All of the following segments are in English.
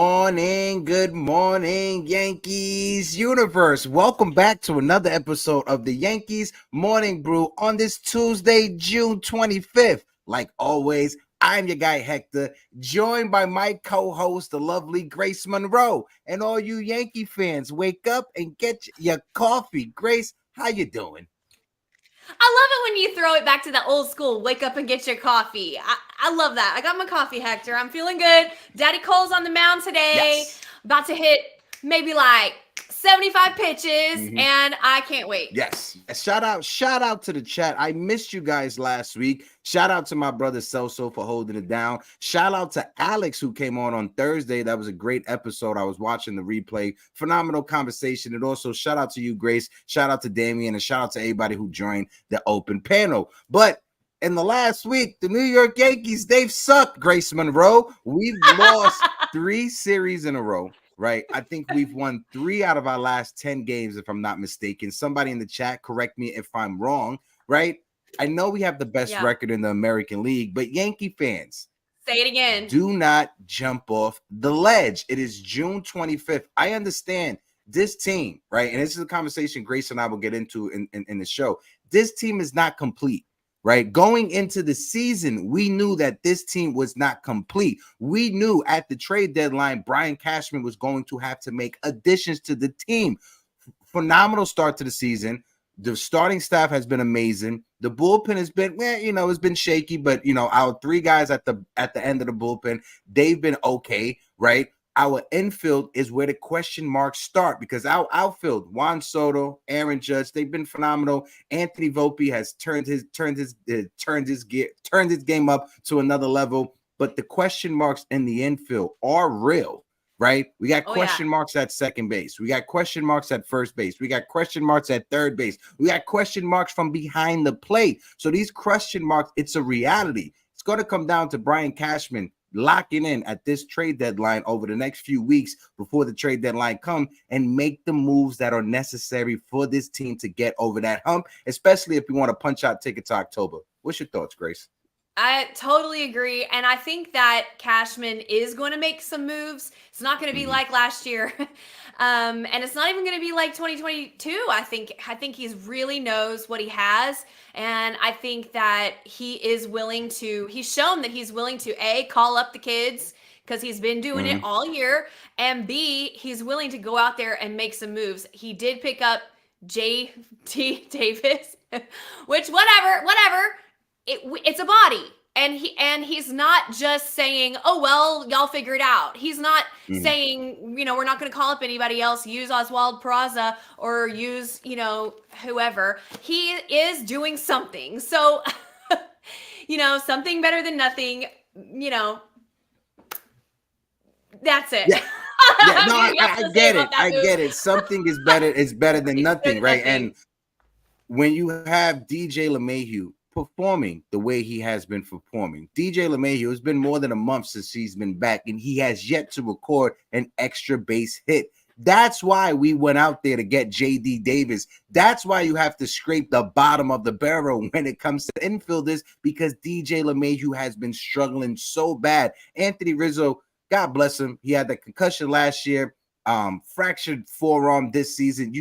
Good morning, Yankees universe. Welcome back to another episode of the Yankees Morning Brew on this Tuesday, June 25th. Like always, I'm your guy Hector, joined by my co-host, the lovely Grace Monroe. And all you Yankee fans, wake up and get your coffee. Grace, how you doing? I love it when you throw it back to the old school, wake up and get your coffee. I love that. I got my coffee, Hector. I'm feeling good. Daddy Cole's on the mound today. Yes. About to hit maybe like 75 pitches, and I can't wait. Yes. Shout out to the chat. I missed you guys last week. Shout out to my brother Celso for holding it down. Shout out to Alex who came on Thursday. That was a great episode. I was watching the replay. Phenomenal conversation. And also shout out to you, Grace. Shout out to Damien, and shout out to everybody who joined the open panel. But in the last week, the New York Yankees, they've sucked, Grace Monroe. We've lost 3 series in a row. Right. I think we've won 3 out of our last 10 games, if I'm not mistaken. Somebody in the chat, correct me if I'm wrong. Right. I know we have the best record in the American League, but Yankee fans, say it again. Do not jump off the ledge. It is June 25th. I understand this team, right? And this is a conversation Grace and I will get into in the show. This team is not complete. Right, going into the season, we knew that this team was not complete. We knew at the trade deadline, Brian Cashman was going to have to make additions to the team. Phenomenal start to the season. The starting staff has been amazing. The bullpen has been, it's been shaky, but our 3 guys at the end of the bullpen, they've been okay, right? Our infield is where the question marks start, because our outfield, Juan Soto, Aaron Judge, they've been phenomenal. Anthony Volpe has turned his game up to another level, but the question marks in the infield are real, right? We got question marks at second base. We got question marks at first base. We got question marks at third base. We got question marks from behind the plate. So these question marks, it's a reality. It's going to come down to Brian Cashman locking in at this trade deadline over the next few weeks before the trade deadline come and make the moves that are necessary for this team to get over that hump, especially if we want to punch out tickets to October. What's your thoughts, Grace? I totally agree. And I think that Cashman is going to make some moves. It's not going to be like last year. And it's not even going to be like 2022. I think he really knows what he has. And I think that he's shown that he's willing to A, call up the kids, because he's been doing it all year. And B, he's willing to go out there and make some moves. He did pick up J.T. Davis, which whatever. It's a body, and he's not just saying, oh well, y'all figure it out. He's not saying, we're not going to call up anybody else, use Oswald Peraza or use whoever. He is doing something, so something better than nothing. That's it. Yeah. No, I get it. I get it. Something is better than nothing, right? And when you have DJ LeMahieu performing the way he has been performing, DJ LeMahieu, has been more than a month since he's been back, and he has yet to record an extra base hit. That's why we went out there to get J.D. Davis. That's why you have to scrape the bottom of the barrel when it comes to infielders, because DJ LeMahieu has been struggling so bad. Anthony Rizzo, God bless him, he had the concussion last year, fractured forearm this season.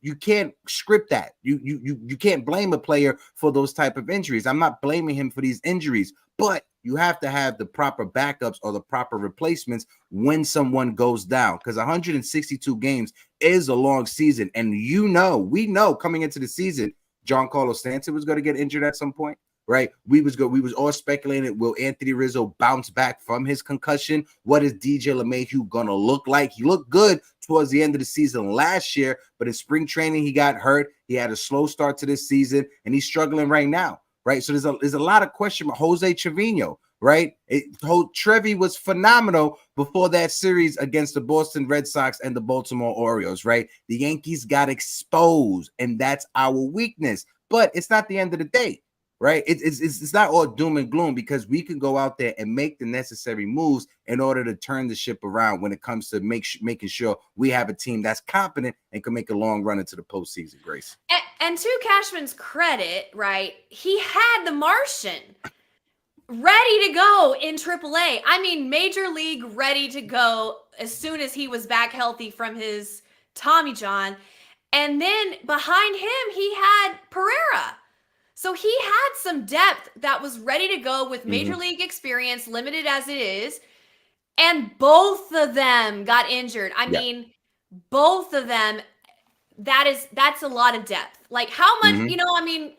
You can't script that. You can't blame a player for those type of injuries. I'm not blaming him for these injuries, but you have to have the proper backups or the proper replacements when someone goes down, because 162 games is a long season. And we know coming into the season, Giancarlo Stanton was going to get injured at some point. Right, we was all speculating, will Anthony Rizzo bounce back from his concussion? What is DJ LeMahieu gonna look like? He looked good towards the end of the season last year, but in spring training he got hurt. He had a slow start to this season, and he's struggling right now. Right, so there's a lot of question. Jose Trevino, right? Trevi was phenomenal before that series against the Boston Red Sox and the Baltimore Orioles. Right, the Yankees got exposed, and that's our weakness. But it's not the end of the day. Right, it's not all doom and gloom, because we can go out there and make the necessary moves in order to turn the ship around when it comes to making sure we have a team that's competent and can make a long run into the postseason, Grace. And to Cashman's credit, right, he had the Martian. ready to go in AAA. I mean, Major League ready to go as soon as he was back healthy from his Tommy John. And then behind him, he had Pereira. So he had some depth that was ready to go with Major League experience, limited as it is. And both of them got injured. I mean, both of them, that's a lot of depth. Like how much,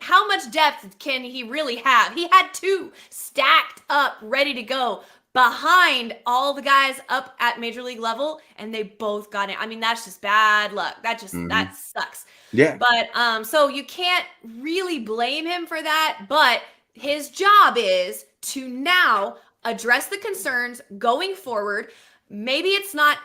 how much depth can he really have? He had two stacked up, ready to go behind all the guys up at Major League level, and they both got it. I mean, that's just bad luck. That sucks. Yeah. But so you can't really blame him for that, but his job is to now address the concerns going forward. Maybe it's not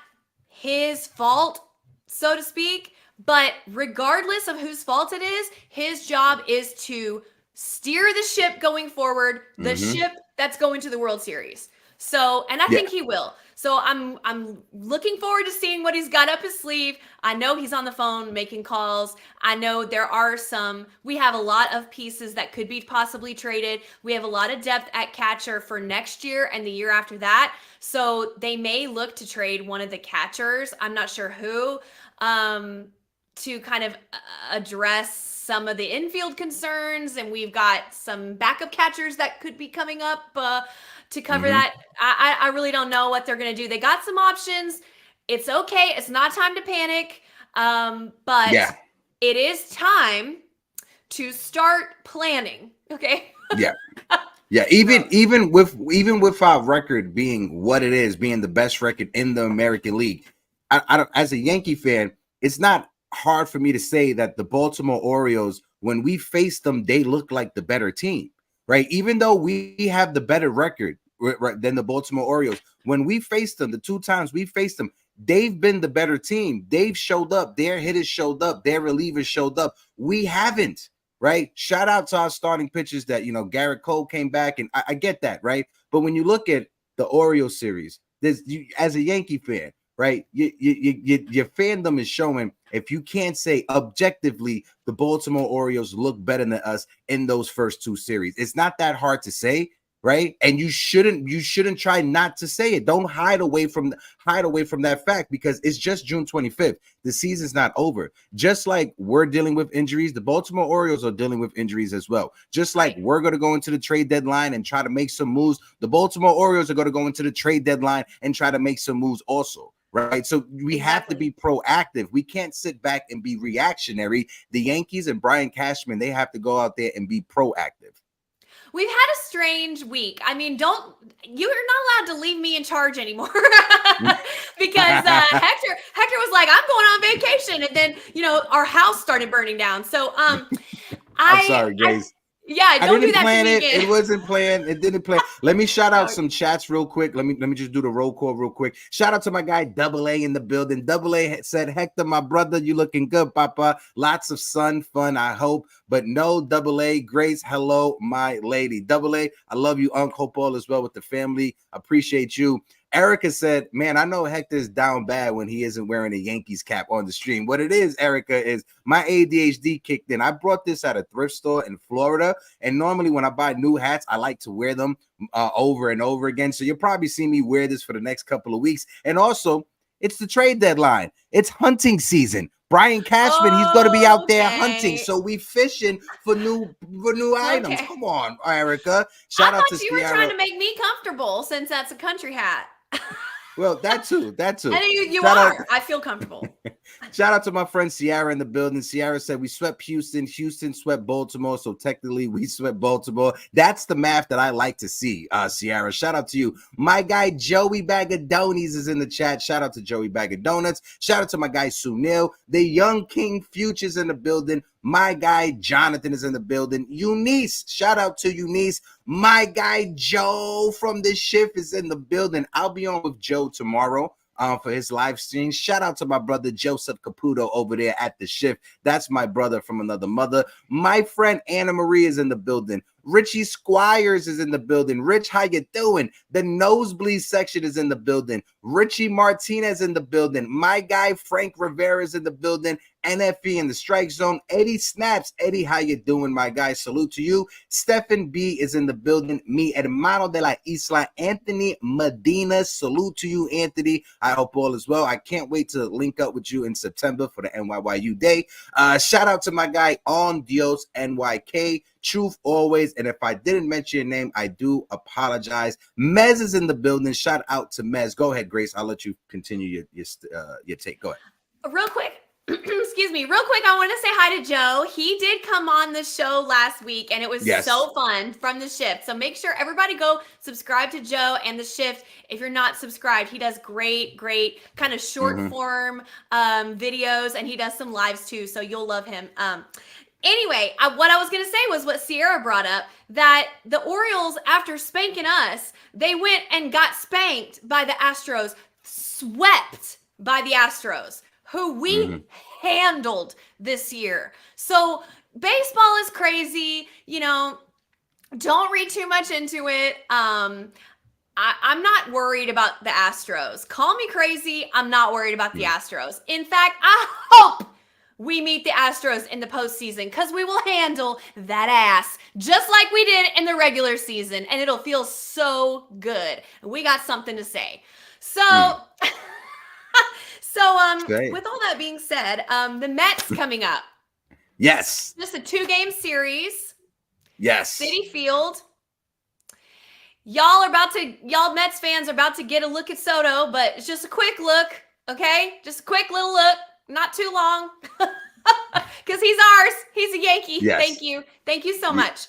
his fault, so to speak, but regardless of whose fault it is, his job is to steer the ship going forward, the ship that's going to the World Series. So, and I think he will. So I'm looking forward to seeing what he's got up his sleeve. I know he's on the phone making calls. I know we have a lot of pieces that could be possibly traded. We have a lot of depth at catcher for next year and the year after that. So they may look to trade one of the catchers. I'm not sure who, to kind of address some of the infield concerns. And we've got some backup catchers that could be coming up, to cover that. I really don't know what they're going to do. They got some options. It's okay. It's not time to panic. But it is time to start planning. Okay. Yeah. Even with our record being what it is, being the best record in the American League, I don't, as a Yankee fan, it's not hard for me to say that the Baltimore Orioles, when we faced them, they look like the better team. Right, even though we have the better record than the Baltimore Orioles, when we faced them, the two times we faced them, they've been the better team. They've showed up. Their hitters showed up. Their relievers showed up. We haven't. Right. Shout out to our starting pitchers that, Garrett Cole came back, and I get that. Right. But when you look at the Orioles series, as a Yankee fan, right, your fandom is showing. If you can't say objectively the Baltimore Orioles look better than us in those first two series, it's not that hard to say, right? And you shouldn't try not to say it. Don't hide away from that fact, because it's just June 25th. The season's not over. Just like we're dealing with injuries, the Baltimore Orioles are dealing with injuries as well. Just like we're going to go into the trade deadline and try to make some moves, the Baltimore Orioles are going to go into the trade deadline and try to make some moves also. Right. So we have to be proactive. We can't sit back and be reactionary. The Yankees and Brian Cashman, they have to go out there and be proactive. We've had a strange week. I mean, you're not allowed to leave me in charge anymore because Hector was like, I'm going on vacation. And then, our house started burning down. So I'm sorry, Grace. Don't do that plan to me it. again. It wasn't planned. It didn't plan. Let me shout out some chats real quick. Let me just do the roll call real quick. Shout out to my guy Double A in the building. Double A said, Hector, my brother, you looking good, Papa. Lots of fun, I hope. But no, Double A, Grace, hello, my lady. Double A, I love you, Uncle Paul, as well with the family. Appreciate you. Erica said, man, I know Hector's down bad when he isn't wearing a Yankees cap on the stream. What it is, Erica, is my ADHD kicked in. I brought this at a thrift store in Florida, and normally when I buy new hats, I like to wear them over and over again. So you'll probably see me wear this for the next couple of weeks. And also, it's the trade deadline. It's hunting season. Brian Cashman, he's going to be out there hunting. So we fishing for new items. Come on, Erica. Shout out to you were trying to make me comfortable since that's a country hat. Well, that too. And you are. I feel comfortable. Shout out to my friend Sierra in the building. Sierra said we swept Houston. Houston swept Baltimore. So technically we swept Baltimore. That's the math that I like to see, Sierra. Shout out to you. My guy Joey Bag of Donies is in the chat. Shout out to Joey Bag of Donuts. Shout out to my guy Sunil. The Young King Futures in the building. My guy Jonathan is in the building. Eunice, shout out to Eunice. My guy Joe from the shift is in the building. I'll be on with Joe tomorrow for his live stream. Shout out to my brother Joseph Caputo over there at the shift. That's my brother from another mother. My friend Anna Marie is in the building. Richie Squires is in the building. Rich, how you doing? The nosebleed section is in the building. Richie Martinez in the building. My guy Frank Rivera is in the building. NFE in the strike zone. Eddie Snaps. Eddie, how you doing, my guy? Salute to you. Stephen B is in the building. Mi hermano de la isla, Anthony Medina. Salute to you, Anthony. I hope all is well. I can't wait to link up with you in September for the NYYU Day. Shout out to my guy On Dios NYK. Truth always. And if I didn't mention your name, I do apologize. Mez is in the building. Shout out to Mez. Go ahead, Grace. I'll let you continue your take. Go ahead. Real quick. Excuse me. Real quick, I want to say hi to Joe. He did come on the show last week, and it was so fun from the shift. So make sure everybody go subscribe to Joe and the shift. If you're not subscribed, he does great kind of short form videos, and he does some lives too. So you'll love him. Anyway, what I was going to say was what Sierra brought up, that the Orioles, after spanking us, they went and got spanked by the Astros, swept by the Astros, who we handled this year. So baseball is crazy. You know, don't read too much into it. I'm not worried about the Astros. Call me crazy. I'm not worried about the Astros. In fact, I hope we meet the Astros in the postseason, because we will handle that ass just like we did in the regular season, and it'll feel so good. We got something to say. So, with all that being said, the Mets coming up. Yes. Just a 2-game series. Yes. Citi Field. Y'all Mets fans are about to get a look at Soto, but it's just a quick look, okay? Just a quick little look. Not too long, because he's ours. He's a Yankee. Yes. Thank you so much.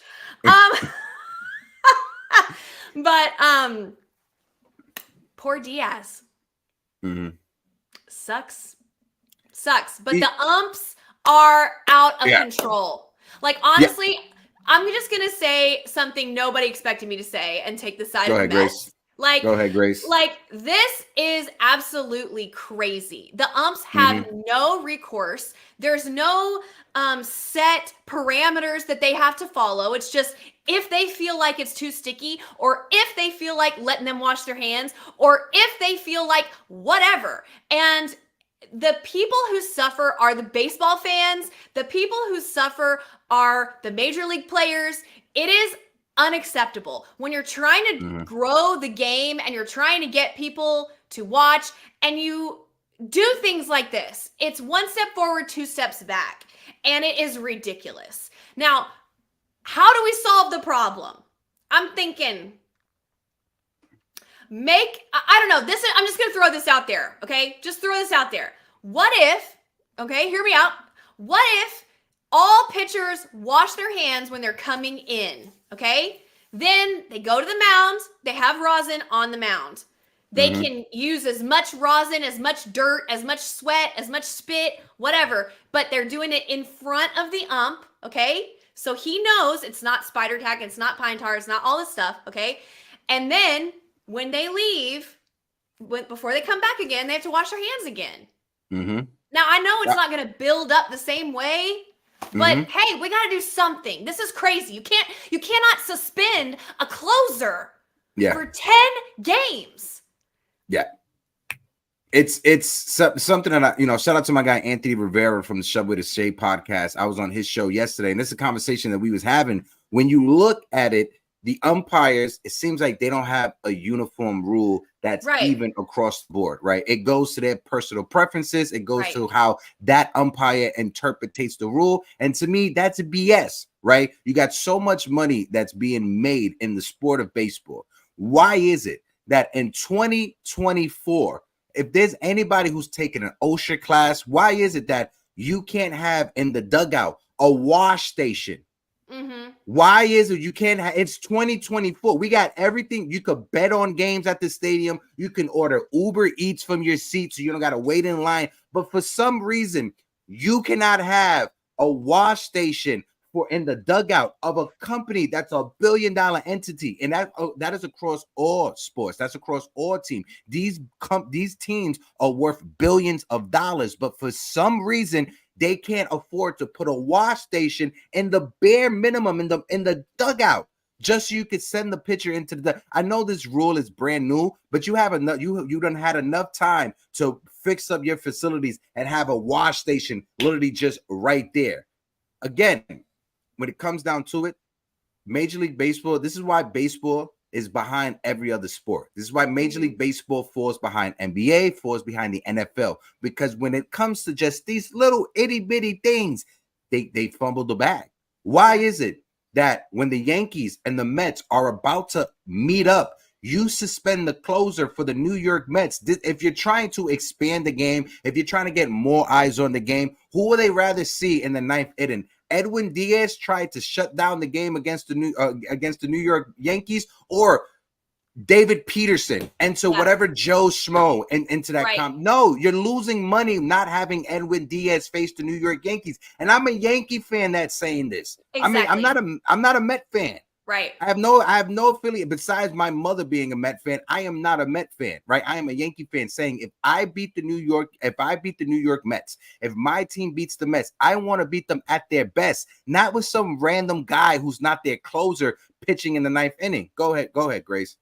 Poor Diaz. Sucks. But the umps are out of control. Like, honestly, I'm just gonna say something nobody expected me to say and take the side of the Mets. Grace. Like, go ahead, Grace. Like, this is absolutely crazy. The umps have no recourse. There's no set parameters that they have to follow. It's just if they feel like it's too sticky, or if they feel like letting them wash their hands, or if they feel like whatever. And the people who suffer are the baseball fans. The people who suffer are the major league players. It is unacceptable when you're trying to grow the game and you're trying to get people to watch, and you do things like this. It's 1 step forward, 2 steps back, and it is ridiculous. Now, how do we solve the problem? I'm thinking, I don't know, I'm just gonna throw this out there, okay? Just throw this out there. What if, okay, hear me out. What if all pitchers wash their hands when they're coming in? Okay, then they go to the mound. They have rosin on the mound. They can use as much rosin, as much dirt, as much sweat, as much spit, whatever, but they're doing it in front of the ump, okay? So he knows it's not spider tack, it's not pine tar, it's not all this stuff, okay? And then when they leave, before they come back again, they have to wash their hands again. Now, I know it's not going to build up the same way, but hey, we got to do something. This is crazy. You cannot suspend a closer for 10 games. Yeah. It's something that shout out to my guy Anthony Rivera from the Shove with a Shade podcast. I was on his show yesterday, and this is a conversation that we was having. When you look at it, the umpires, it seems like they don't have a uniform rule that's even across the board, right? It goes to their personal preferences. It goes to how that umpire interprets the rule. And to me, that's a BS, right? You got so much money that's being made in the sport of baseball. Why is it that in 2024, if there's anybody who's taken an OSHA class, why is it that you can't have in the dugout a wash station? Why is it you can't have? It's 2024. We got everything. You could bet on games at the stadium. You can order Uber Eats from your seat, so you don't got to wait in line. But for some reason, you cannot have a wash station for in the dugout of a company that's $1 billion entity, and that is across all sports. That's across all teams. These teams are worth billions of dollars, but for some reason they can't afford to put a wash station in the bare minimum in the dugout, just so you could send the pitcher into the. I know this rule is brand new, but you have enough. You done had enough time to fix up your facilities and have a wash station literally just right there. Again, when it comes down to it, Major League Baseball, this is why baseball is behind every other sport. This is why Major League Baseball falls behind NBA, falls behind the NFL, because when it comes to just these little itty bitty things, they fumble the bag. Why is it that when the Yankees and the Mets are about to meet up, you suspend the closer for the New York Mets? If you're trying to expand the game, if you're trying to get more eyes on the game, who would they rather see in the ninth inning? Edwin Diaz tried to shut down the game against the New York Yankees, or David Peterson into whatever Joe Schmo into that comp. No, you're losing money not having Edwin Diaz face the New York Yankees. And I'm a Yankee fan that's saying this. Exactly. I mean, I'm not a Met fan. Right. I have no affiliate besides my mother being a Met fan. I am not a Met fan, right? I am a Yankee fan saying if I beat the New York Mets, if my team beats the Mets, I want to beat them at their best, not with some random guy who's not their closer pitching in the ninth inning. Go ahead, Grace.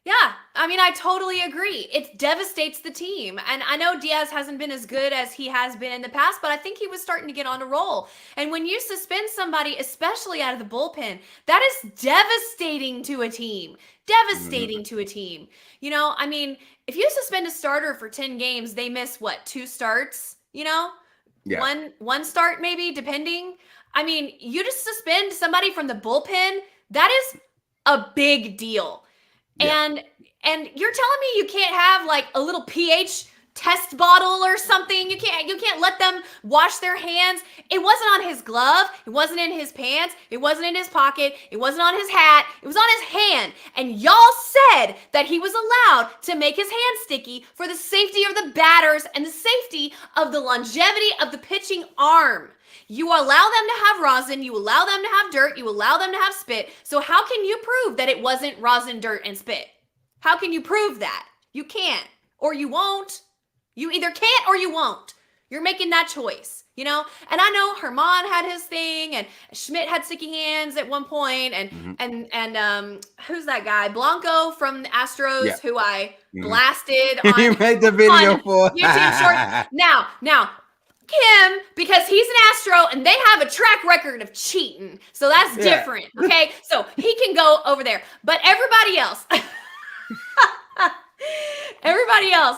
Yeah, I mean, I totally agree. It devastates the team. And I know Diaz hasn't been as good as he has been in the past, but I think he was starting to get on a roll. And when you suspend somebody, especially out of the bullpen, that is devastating to a team. Devastating to a team. You know, I mean, if you suspend a starter for 10 games, they miss what, 2 starts, you know? Yeah. One start maybe, depending. I mean, you just suspend somebody from the bullpen, that is a big deal. Yeah. And you're telling me you can't have like a little pH test bottle or something? You can't let them wash their hands. It wasn't on his glove. It wasn't in his pants. It wasn't in his pocket. It wasn't on his hat. It was on his hand. And y'all said that he was allowed to make his hand sticky for the safety of the batters and the safety of the longevity of the pitching arm. You allow them to have rosin, you allow them to have dirt, you allow them to have spit. So how can you prove that it wasn't rosin, dirt, and spit? How can you prove that? You can't, or you won't. You either can't or you won't. You're making that choice, you know? And I know Herman had his thing, and Schmidt had sticky hands at one point, and who's that guy? Blanco from the Astros, who I blasted on. You made the video for YouTube Shorts. Now, him, because he's an Astro and they have a track record of cheating, so that's different. Okay, so he can go over there, but everybody else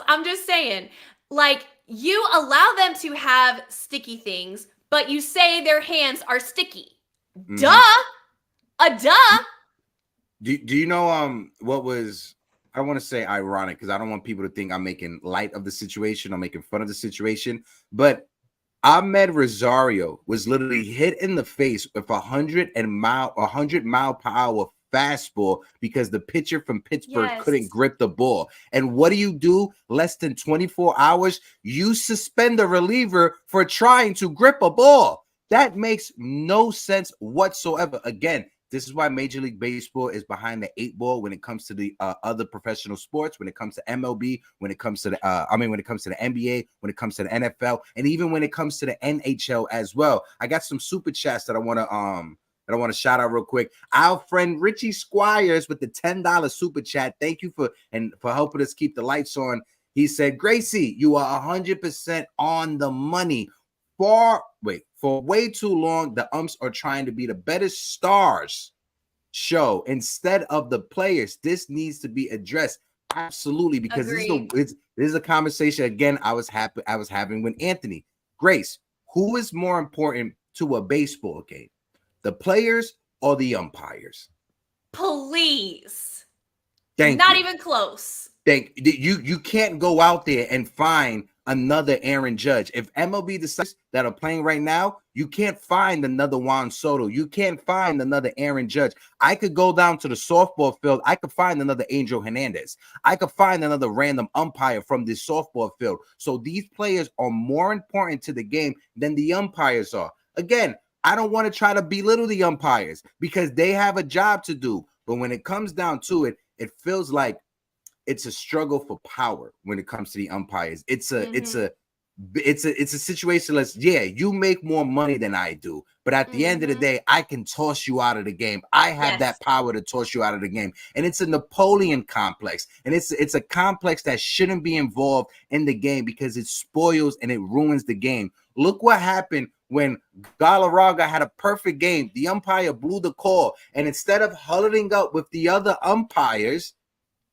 I'm just saying, like, you allow them to have sticky things, but you say their hands are sticky. Duh. Do you know what was, I don't want to say ironic because I don't want people to think I'm making light of the situation, I'm making fun of the situation, but Ahmed Rosario was literally hit in the face with a 100 mile per hour fastball because the pitcher from Pittsburgh couldn't grip the ball. And what do? Less than 24 hours, you suspend the reliever for trying to grip a ball. That makes no sense whatsoever. Again, this is why Major League Baseball is behind the 8 ball when it comes to the other professional sports, when it comes to MLB, when it comes to the when it comes to the NBA, when it comes to the NFL, and even when it comes to the NHL as well. I got some super chats that I want to shout out real quick. Our friend Richie Squires with the $10 super chat. Thank you for helping us keep the lights on. He said, Gracie, you are 100% on the money. For way too long, the umps are trying to be the better stars show instead of the players. This needs to be addressed. Absolutely, because this is a conversation again I was having with Anthony. Grace, who is more important to a baseball game? The players or the umpires? Please. Thank Not you. Even close. Thank you. You can't go out there and find another Aaron Judge. If MLB decides that are playing right now, you can't find another Juan Soto. You can't find another Aaron Judge. I could go down to the softball field. I could find another Angel Hernandez. I could find another random umpire from this softball field. So these players are more important to the game than the umpires are. Again, I don't want to try to belittle the umpires because they have a job to do. But when it comes down to it, it feels like it's a struggle for power when it comes to the umpires. It's a situation. You make more money than I do, But at the end of the day, I can toss you out of the game. I have that Yes. power to toss you out of the game. And it's a Napoleon complex. And it's a complex that shouldn't be involved in the game because it spoils and it ruins the game. Look what happened when Galarraga had a perfect game. The umpire blew the call. And instead of huddling up with the other umpires,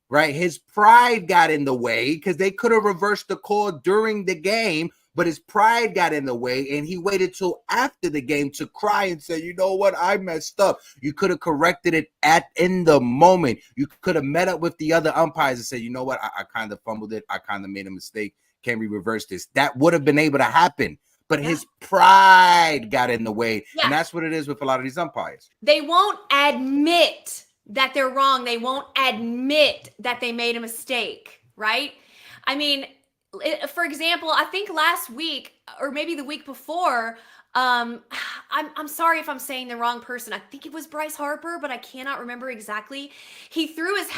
right, his pride got in the way because they could have reversed the call during the game. But his pride got in the way, and he waited till after the game to cry and say, you know what, I messed up. You could have corrected it in the moment. You could have met up with the other umpires and said, you know what, I kind of fumbled it. I kind of made a mistake. Can we reverse this? That would have been able to happen. But his pride got in the way, and that's what it is with a lot of these umpires. They won't admit that they're wrong. They won't admit that they made a mistake, right? I mean, for example, I think last week or maybe the week before, I'm sorry if I'm saying the wrong person. I think it was Bryce Harper, but I cannot remember exactly. He threw his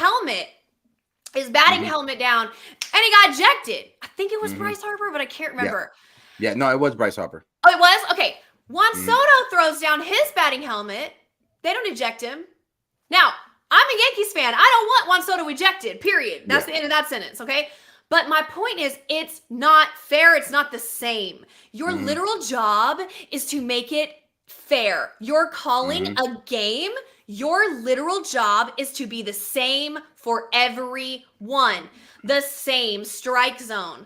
batting helmet down, and he got ejected. I think it was Bryce Harper, but I can't remember. Yeah, no, it was Bryce Harper. Oh, it was? Okay. Juan Soto throws down his batting helmet. They don't eject him. Now, I'm a Yankees fan. I don't want Juan Soto ejected, period. That's the end of that sentence, okay? But my point is, it's not fair. It's not the same. Your literal job is to make it fair. You're calling a game. Your literal job is to be the same for everyone. The same strike zone,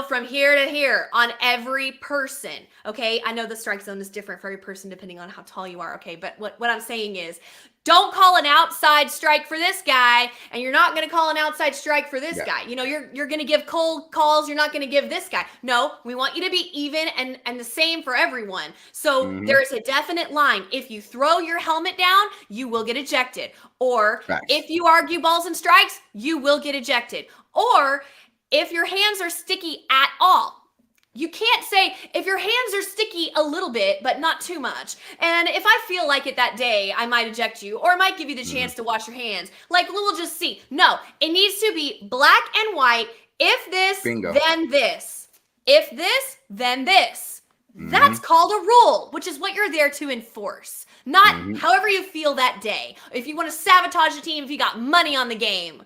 from here to here on every person, okay? I know the strike zone is different for every person depending on how tall you are, okay? But what I'm saying is, don't call an outside strike for this guy, and you're not going to call an outside strike for this guy. You're going to give cold calls. You're not going to give this guy. No, we want you to be even and the same for everyone. So there's a definite line. If you throw your helmet down, you will get ejected. Or if you argue balls and strikes, you will get ejected. Or if your hands are sticky at all. You can't say if your hands are sticky a little bit, but not too much. And if I feel like it that day, I might eject you or I might give you the chance to wash your hands. Like, we'll just see. No, it needs to be black and white. If this, then this. If this, then this. That's called a rule, which is what you're there to enforce. Not however you feel that day. If you want to sabotage the team, if you got money on the game.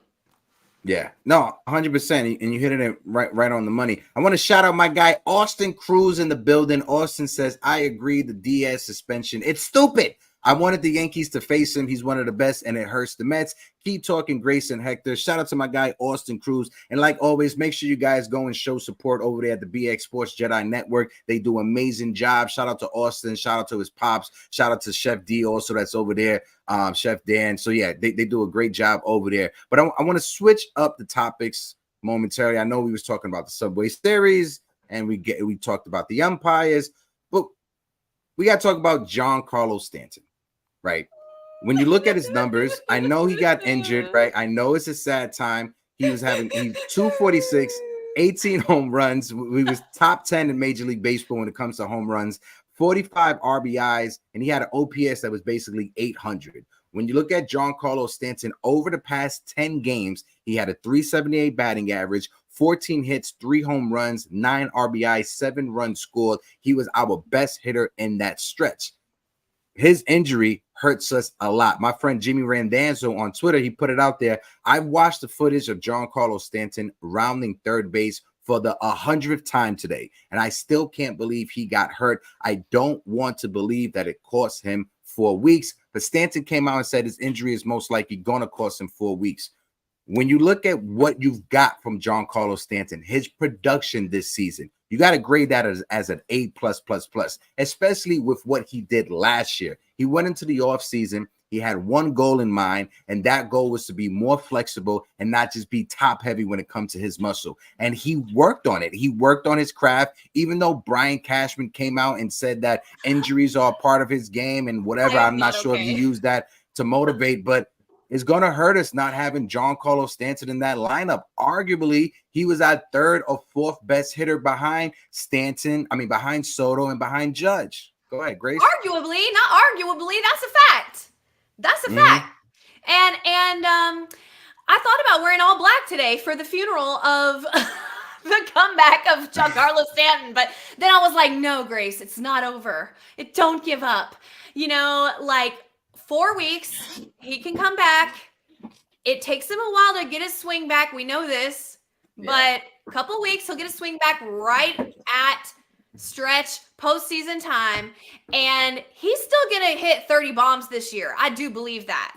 Yeah, no, 100%. And you hit it right on the money. I want to shout out my guy, Austin Cruz, in the building. Austin says, I agree, the Diaz suspension. It's stupid. I wanted the Yankees to face him. He's one of the best, and it hurts the Mets. Keep talking, Grayson Hector. Shout out to my guy, Austin Cruz. And like always, make sure you guys go and show support over there at the BX Sports Jedi Network. They do an amazing job. Shout out to Austin. Shout out to his pops. Shout out to Chef D also that's over there, Chef Dan. So, yeah, they do a great job over there. But I want to switch up the topics momentarily. I know we was talking about the Subway Series, and we talked about the umpires. But we got to talk about Giancarlo Stanton. Right. When you look at his numbers, I know he got injured, right? I know it's a sad time. He's 246, 18 home runs. We was top 10 in Major League Baseball when it comes to home runs, 45 RBIs, and he had an OPS that was basically 800. When you look at Giancarlo Stanton over the past 10 games, he had a 378 batting average, 14 hits, 3 home runs, 9 RBIs, 7 runs scored. He was our best hitter in that stretch. His injury hurts us a lot. My friend Jimmy Randazzo on Twitter, he put it out there. I watched the footage of Giancarlo Stanton rounding third base for the 100th time today, and I still can't believe he got hurt. I don't want to believe that it cost him 4 weeks, but Stanton came out and said his injury is most likely going to cost him 4 weeks. When you look at what you've got from Giancarlo Stanton, his production this season, you got to grade that as an A+++, especially with what he did last year. He went into the offseason. He had one goal in mind, and that goal was to be more flexible and not just be top heavy when it comes to his muscle. And he worked on it. He worked on his craft, even though Brian Cashman came out and said that injuries are a part of his game and whatever. I'm not sure if he used that to motivate, but it's going to hurt us not having Giancarlo Stanton in that lineup. Arguably, he was our third or fourth best hitter behind behind Soto and behind Judge. Go ahead, Grace. Arguably, not arguably. That's a fact. That's a fact. And I thought about wearing all black today for the funeral of the comeback of Giancarlo Stanton. But then I was like, no, Grace, it's not over. Don't give up. Like 4 weeks, he can come back. It takes him a while to get his swing back. We know this. But a couple weeks, he'll get his swing back right at stretch postseason time. And he's still going to hit 30 bombs this year. I do believe that.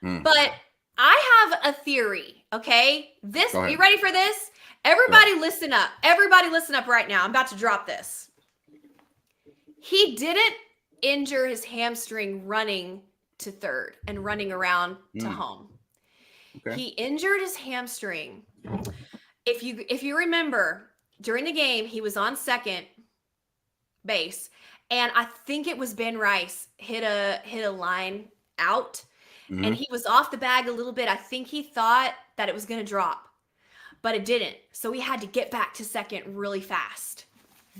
But I have a theory, okay? You ready for this? Everybody listen up. Everybody listen up right now. I'm about to drop this. He didn't injure his hamstring running to third and running around to home. Okay. He injured his hamstring. If you remember, during the game, he was on second base, and I think it was Ben Rice hit a line out, and he was off the bag a little bit. I think he thought that it was going to drop, but it didn't. So he had to get back to second really fast.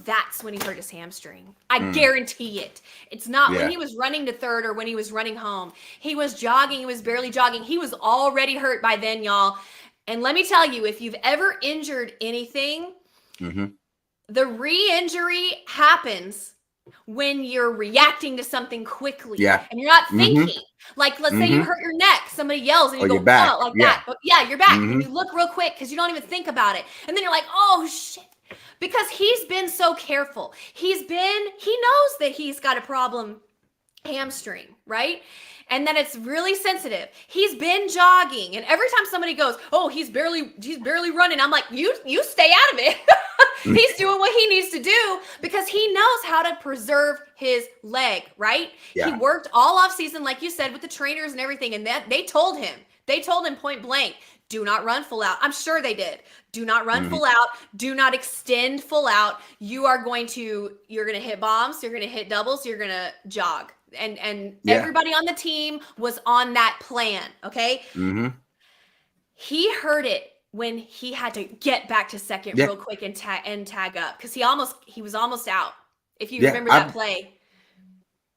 That's when he hurt his hamstring. I guarantee it. It's not when he was running to third or when he was running home. He was jogging. He was barely jogging. He was already hurt by then, y'all. And let me tell you, if you've ever injured anything, the re-injury happens when you're reacting to something quickly. Yeah. And you're not thinking. Like, let's say you hurt your neck. Somebody yells and you go, oh, like that. But yeah, you're back. And you look real quick because you don't even think about it. And then you're like, oh, shit. Because he's been so careful. He knows that he's got a problem hamstring, right? And that it's really sensitive. He's been jogging. And every time somebody goes, oh, he's barely running, I'm like, you stay out of it. He's doing what he needs to do because he knows how to preserve his leg, right? Yeah. He worked all off season, like you said, with the trainers and everything. And that they told him point blank, do not run full out. I'm sure they did. Do not run full out. Do not extend full out. You're going to hit bombs. You're going to hit doubles. You're going to jog. And everybody on the team was on that plan. Okay. He heard it when he had to get back to second real quick and tag up because he was almost out. If you remember that play.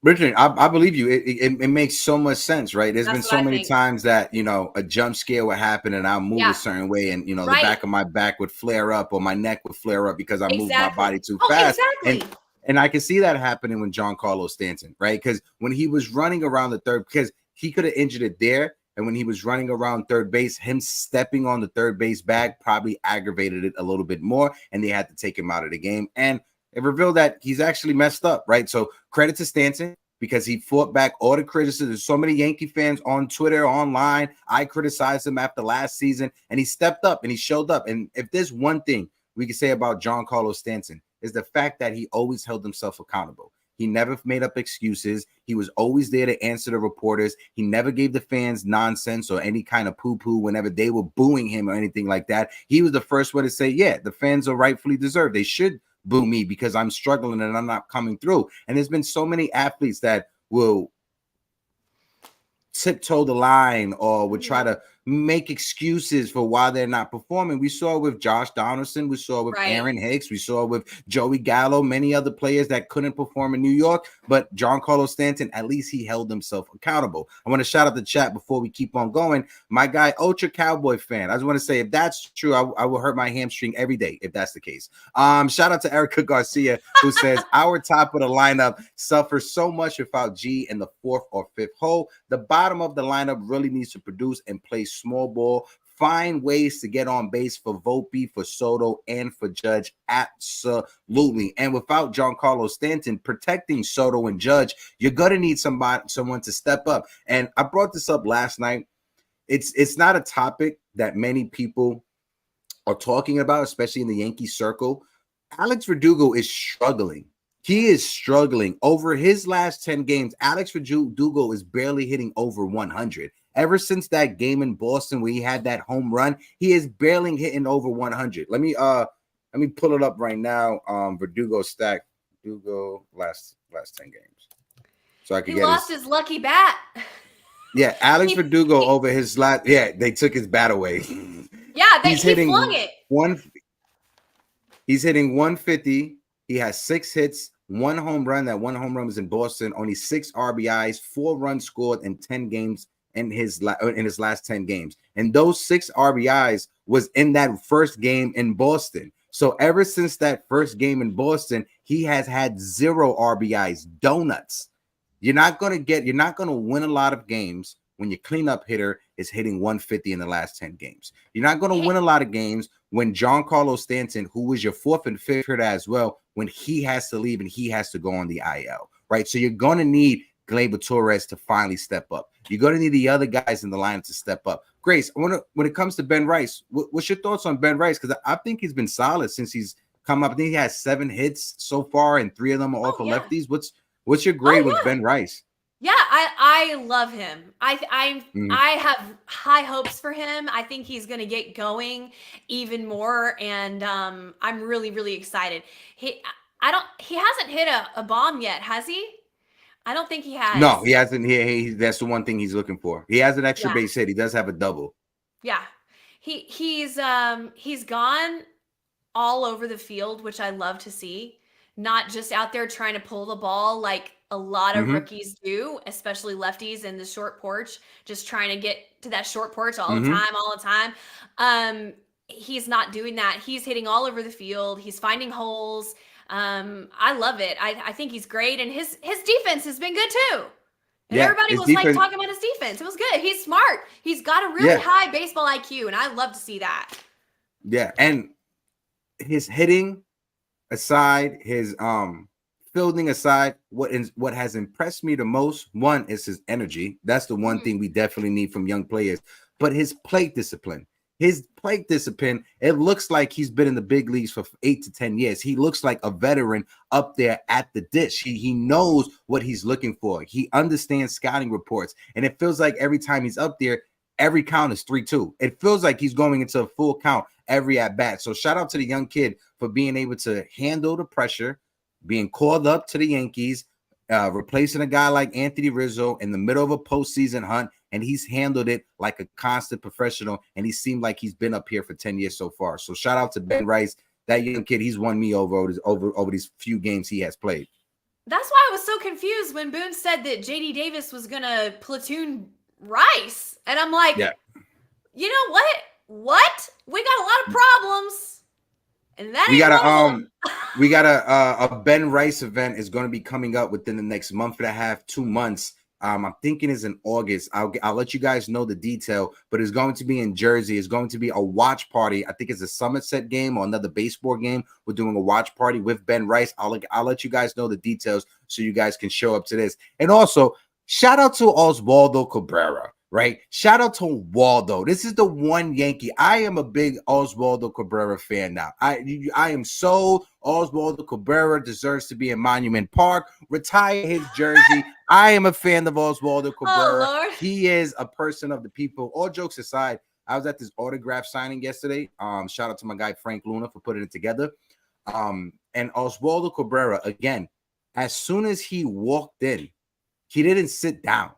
Richard, I believe you. It makes so much sense, right? There's been so many times that, a jump scare would happen and I'll move a certain way and, the back of my back would flare up or my neck would flare up because I moved my body too fast. Exactly. And I can see that happening with Giancarlo Stanton, right? Because when he was running around the third, because he could have injured it there. And when he was running around third base, him stepping on the third base bag probably aggravated it a little bit more. And they had to take him out of the game. And it revealed that he's actually messed up, right? So credit to Stanton because he fought back all the criticism. There's so many Yankee fans on Twitter, online. I criticized him after last season, and he stepped up and he showed up. And if there's one thing we can say about Giancarlo Stanton is the fact that he always held himself accountable. He never made up excuses. He was always there to answer the reporters. He never gave the fans nonsense or any kind of poo-poo whenever they were booing him or anything like that. He was the first one to say, yeah, the fans are rightfully deserved. They should boo me because I'm struggling and I'm not coming through. And there's been so many athletes that will tiptoe the line or would try to make excuses for why they're not performing. We saw with Josh Donaldson, we saw with Aaron Hicks, we saw with Joey Gallo, many other players that couldn't perform in New York, but Giancarlo Stanton, at least he held himself accountable. I want to shout out the chat before we keep on going. My guy, Ultra Cowboy fan, I just want to say, if that's true, I will hurt my hamstring every day if that's the case. Shout out to Erica Garcia, who says, our top of the lineup suffers so much without G in the fourth or fifth hole. The bottom of the lineup really needs to produce and play small ball, find ways to get on base for Volpe, for Soto, and for Judge. Absolutely. And without Giancarlo Stanton protecting Soto and Judge, you're gonna need someone to step up. And I brought this up last night. It's not a topic that many people are talking about, especially in the Yankee circle. Alex Verdugo is struggling. He is struggling. Over his last 10 games, Alex Verdugo is barely hitting over 100. Ever since that game in Boston where he had that home run, he is barely hitting over 100. Let me pull it up right now. Verdugo stack. Verdugo last 10 games. So I could get lost his lucky bat. Yeah, Alex Verdugo over his last. Yeah, they took his bat away. Yeah, he flung it. He's hitting 150. He has 6 hits, 1 home run. That 1 home run was in Boston. Only 6 RBIs, 4 runs scored in 10 games in his last 10 games. And those 6 RBIs was in that first game in Boston. So ever since that first game in Boston, he has had 0 RBIs, donuts. You're not going to win a lot of games when your cleanup hitter is hitting 150 in the last 10 games. You're not going to win a lot of games when Giancarlo Stanton, who was your 4th and 5th hitter as well, when he has to leave and he has to go on the IL, right? So you're going to need Gleyber Torres to finally step up. You're going to need the other guys in the lineup to step up. Grace, when it comes to Ben Rice, what's your thoughts on Ben Rice? Because I think he's been solid since he's come up. I think he has 7 hits so far, and 3 of them are off of lefties. What's your grade with Ben Rice? Yeah, I love him. I have high hopes for him. I think he's going to get going even more, and I'm really, really excited. He hasn't hit a bomb yet, has he? I don't think he has. No, he hasn't. That's the one thing he's looking for. He has an extra base hit. He does have a double. Yeah, he's gone all over the field, which I love to see. Not just out there trying to pull the ball like a lot of rookies do, especially lefties in the short porch, just trying to get to that short porch all the time. He's not doing that. He's hitting all over the field. He's finding holes. I love it. I think he's great, and his defense has been good too. And everybody was like talking about his defense. It was good. He's smart. He's got a really high baseball IQ, and I love to see that. Yeah, and his hitting aside, his fielding aside, what has impressed me the most, one, is his energy. That's the one thing we definitely need from young players. But his plate discipline. It looks like he's been in the big leagues for 8 to 10 years. He looks like a veteran up there at the dish. He knows what he's looking for. He understands scouting reports. And it feels like every time he's up there, every count is 3-2. It feels like he's going into a full count every at bat. So shout out to the young kid for being able to handle the pressure, being called up to the Yankees, replacing a guy like Anthony Rizzo in the middle of a postseason hunt, and he's handled it like a constant professional, and he seemed like he's been up here for 10 years so far. So shout out to Ben Rice. That young kid, he's won me over these few games he has played. That's why I was so confused when Boone said that JD Davis was going to platoon Rice. And I'm like, you know what? What? We got a lot of problems. And that we got a Ben Rice event is going to be coming up within the next month and a half, 2 months. I'm thinking it's in August. I'll let you guys know the detail, but it's going to be in Jersey. It's going to be a watch party. I think it's a Somerset game or another baseball game. We're doing a watch party with Ben Rice. I'll let you guys know the details so you guys can show up to this. And also, shout out to Oswaldo Cabrera, right? Shout out to Waldo. This is the one Yankee. I am a big Oswaldo Cabrera fan now. I am so Oswaldo Cabrera deserves to be in Monument Park. Retire his jersey. I am a fan of Oswaldo Cabrera. Oh, he is a person of the people. All jokes aside, I was at this autograph signing yesterday. Shout out to my guy Frank Luna for putting it together. And Oswaldo Cabrera, again, as soon as he walked in, he didn't sit down.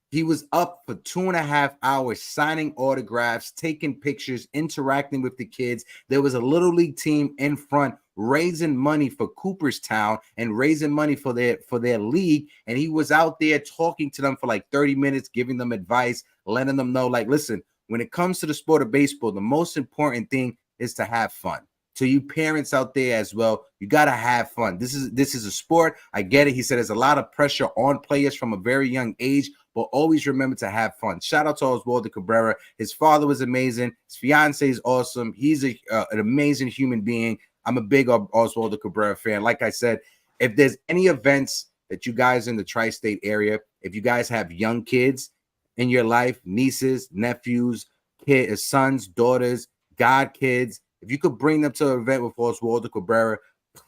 He was up for 2.5 hours signing autographs, taking pictures, interacting with the kids. There was a little league team in front raising money for Cooperstown and raising money for their league. And he was out there talking to them for like 30 minutes, giving them advice, letting them know, like, listen, when it comes to the sport of baseball, the most important thing is to have fun. To you parents out there as well, you got to have fun. This is a sport. I get it. He said there's a lot of pressure on players from a very young age, but always remember to have fun. Shout out to Oswaldo Cabrera. His father was amazing. His fiance is awesome. He's an amazing human being. I'm a big Oswaldo Cabrera fan. Like I said, if there's any events that you guys in the tri-state area, if you guys have young kids in your life, nieces, nephews, kids, sons, daughters, godkids, if you could bring them to an event with Oswaldo Cabrera,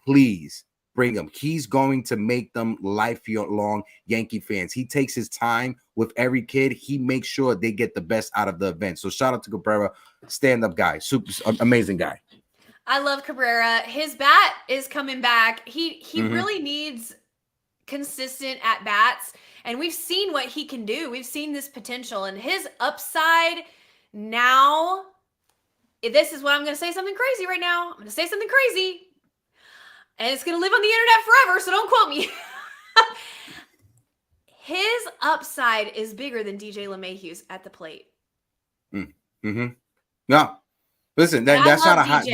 please bring them. He's going to make them lifelong Yankee fans. He takes his time with every kid. He makes sure they get the best out of the event. So shout out to Cabrera, stand-up guy, super amazing guy. I love Cabrera. His bat is coming back. He really needs consistent at-bats, and we've seen what he can do. We've seen this potential, and his upside now, this is what I'm going to say something crazy right now. I'm going to say something crazy, and it's going to live on the internet forever, so don't quote me. His upside is bigger than DJ LeMahieu's at the plate. No. Listen, that's not a hot.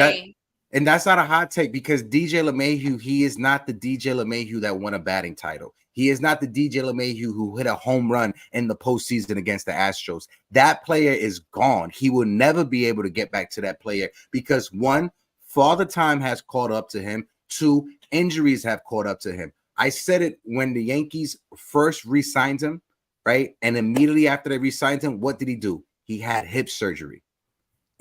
And that's not a hot take because DJ LeMahieu, he is not the DJ LeMahieu that won a batting title. He is not the DJ LeMahieu who hit a home run in the postseason against the Astros. That player is gone. He will never be able to get back to that player because one, father time has caught up to him. Two, injuries have caught up to him. I said it when the Yankees first re-signed him, right? And immediately after they re-signed him, what did he do? He had hip surgery.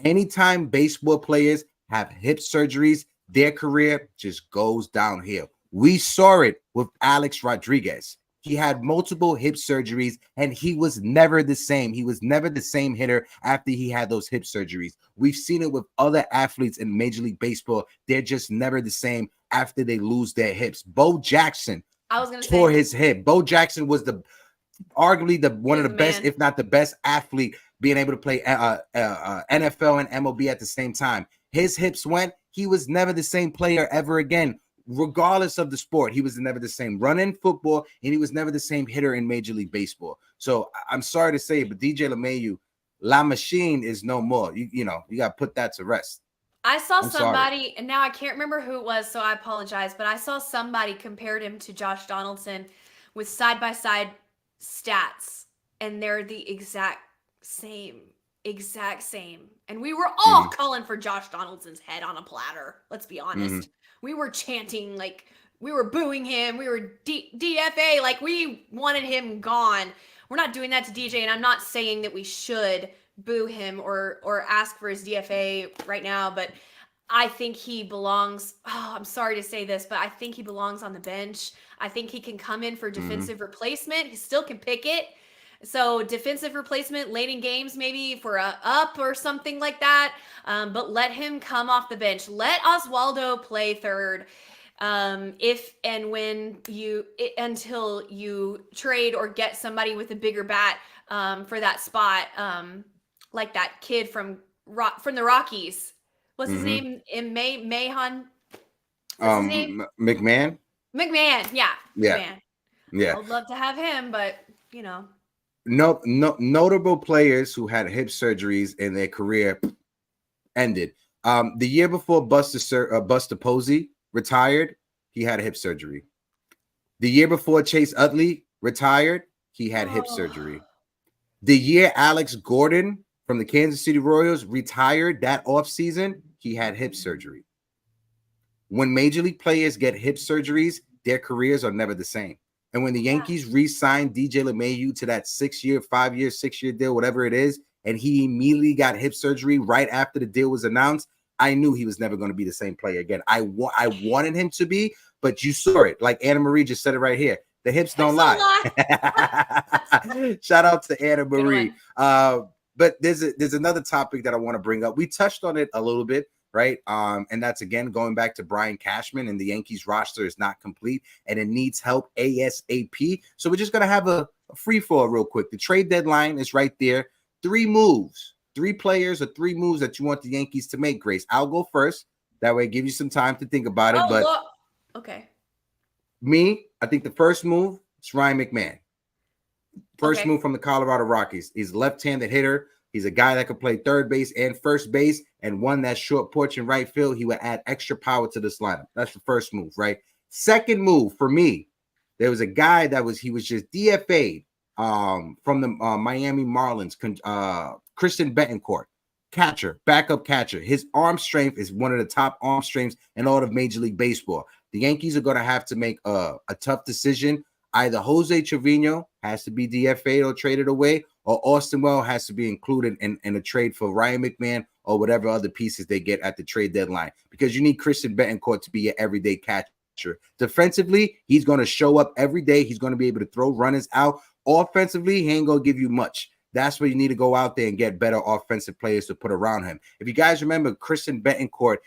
Anytime baseball players have hip surgeries, their career just goes downhill. We saw it with Alex Rodriguez. He had multiple hip surgeries, and he was never the same. He was never the same hitter after he had those hip surgeries. We've seen it with other athletes in Major League Baseball. They're just never the same after they lose their hips. Bo Jackson tore his hip. Bo Jackson was arguably one of the best, if not the best athlete being able to play NFL and MLB at the same time. His hips went. He was never the same player ever again, regardless of the sport. He was never the same runner in football, and he was never the same hitter in Major League Baseball. So I'm sorry to say, but DJ LeMahieu, La Machine is no more. You got to put that to rest. I saw somebody, and now I can't remember who it was, so I apologize, but I saw somebody compared him to Josh Donaldson with side-by-side stats, and they're the exact same. And we were all calling for Josh Donaldson's head on a platter. Let's be honest. We were chanting, like we were booing him. We were DFA, like we wanted him gone. We're not doing that to DJ, and I'm not saying that we should boo him or ask for his DFA right now, but I think he belongs. I'm sorry to say this, but I think he belongs on the bench. I think he can come in for defensive replacement. He still can pick it. So defensive replacement late in games, maybe for a up or something like that. But let him come off the bench. Let Oswaldo play third. If and when until you trade or get somebody with a bigger bat for that spot, like that kid from the Rockies. What's his name? Mahon. What's his name? McMahon. Yeah. McMahon. Yeah. I would love to have him, but No, notable players who had hip surgeries in their career ended. The year before Buster Posey retired, he had a hip surgery. The year before Chase Utley retired, he had hip surgery. The year Alex Gordon from the Kansas City Royals retired that offseason, he had hip surgery. When Major League players get hip surgeries, their careers are never the same. And when the Yankees re-signed DJ LeMahieu to that 6-year, 5-year, 6-year deal, whatever it is, and he immediately got hip surgery right after the deal was announced, I knew he was never going to be the same player again. I wanted him to be, but you saw it. Like Anna Marie just said it right here. The hips don't lie. Shout out to Anna Marie. But there's another topic that I want to bring up. We touched on it a little bit, right? And that's, again, going back to Brian Cashman, and the Yankees roster is not complete and it needs help ASAP. So we're just going to have a free fall real quick. The trade deadline is right there. 3 players or 3 moves that you want the Yankees to make, Grace. I'll go first. That way, give you some time to think about it. Okay. I think the first move is Ryan McMahon. First move from the Colorado Rockies. He's a left-handed hitter. He's a guy that could play third base and first base, and one that short porch in right field. He would add extra power to this lineup. That's the first move, right? Second move for me, there was a guy he was just DFA'd from the Miami Marlins, Christian Betancourt, catcher, backup catcher. His arm strength is one of the top arm strengths in all of Major League Baseball. The Yankees are going to have to make a tough decision. Either Jose Trevino has to be DFA'd or traded away, or Austin Wells has to be included in a trade for Ryan McMahon or whatever other pieces they get at the trade deadline, because you need Christian Betancourt to be your everyday catcher. Defensively, he's going to show up every day. He's going to be able to throw runners out. Offensively, he ain't going to give you much. That's where you need to go out there and get better offensive players to put around him. If you guys remember Christian Betancourt,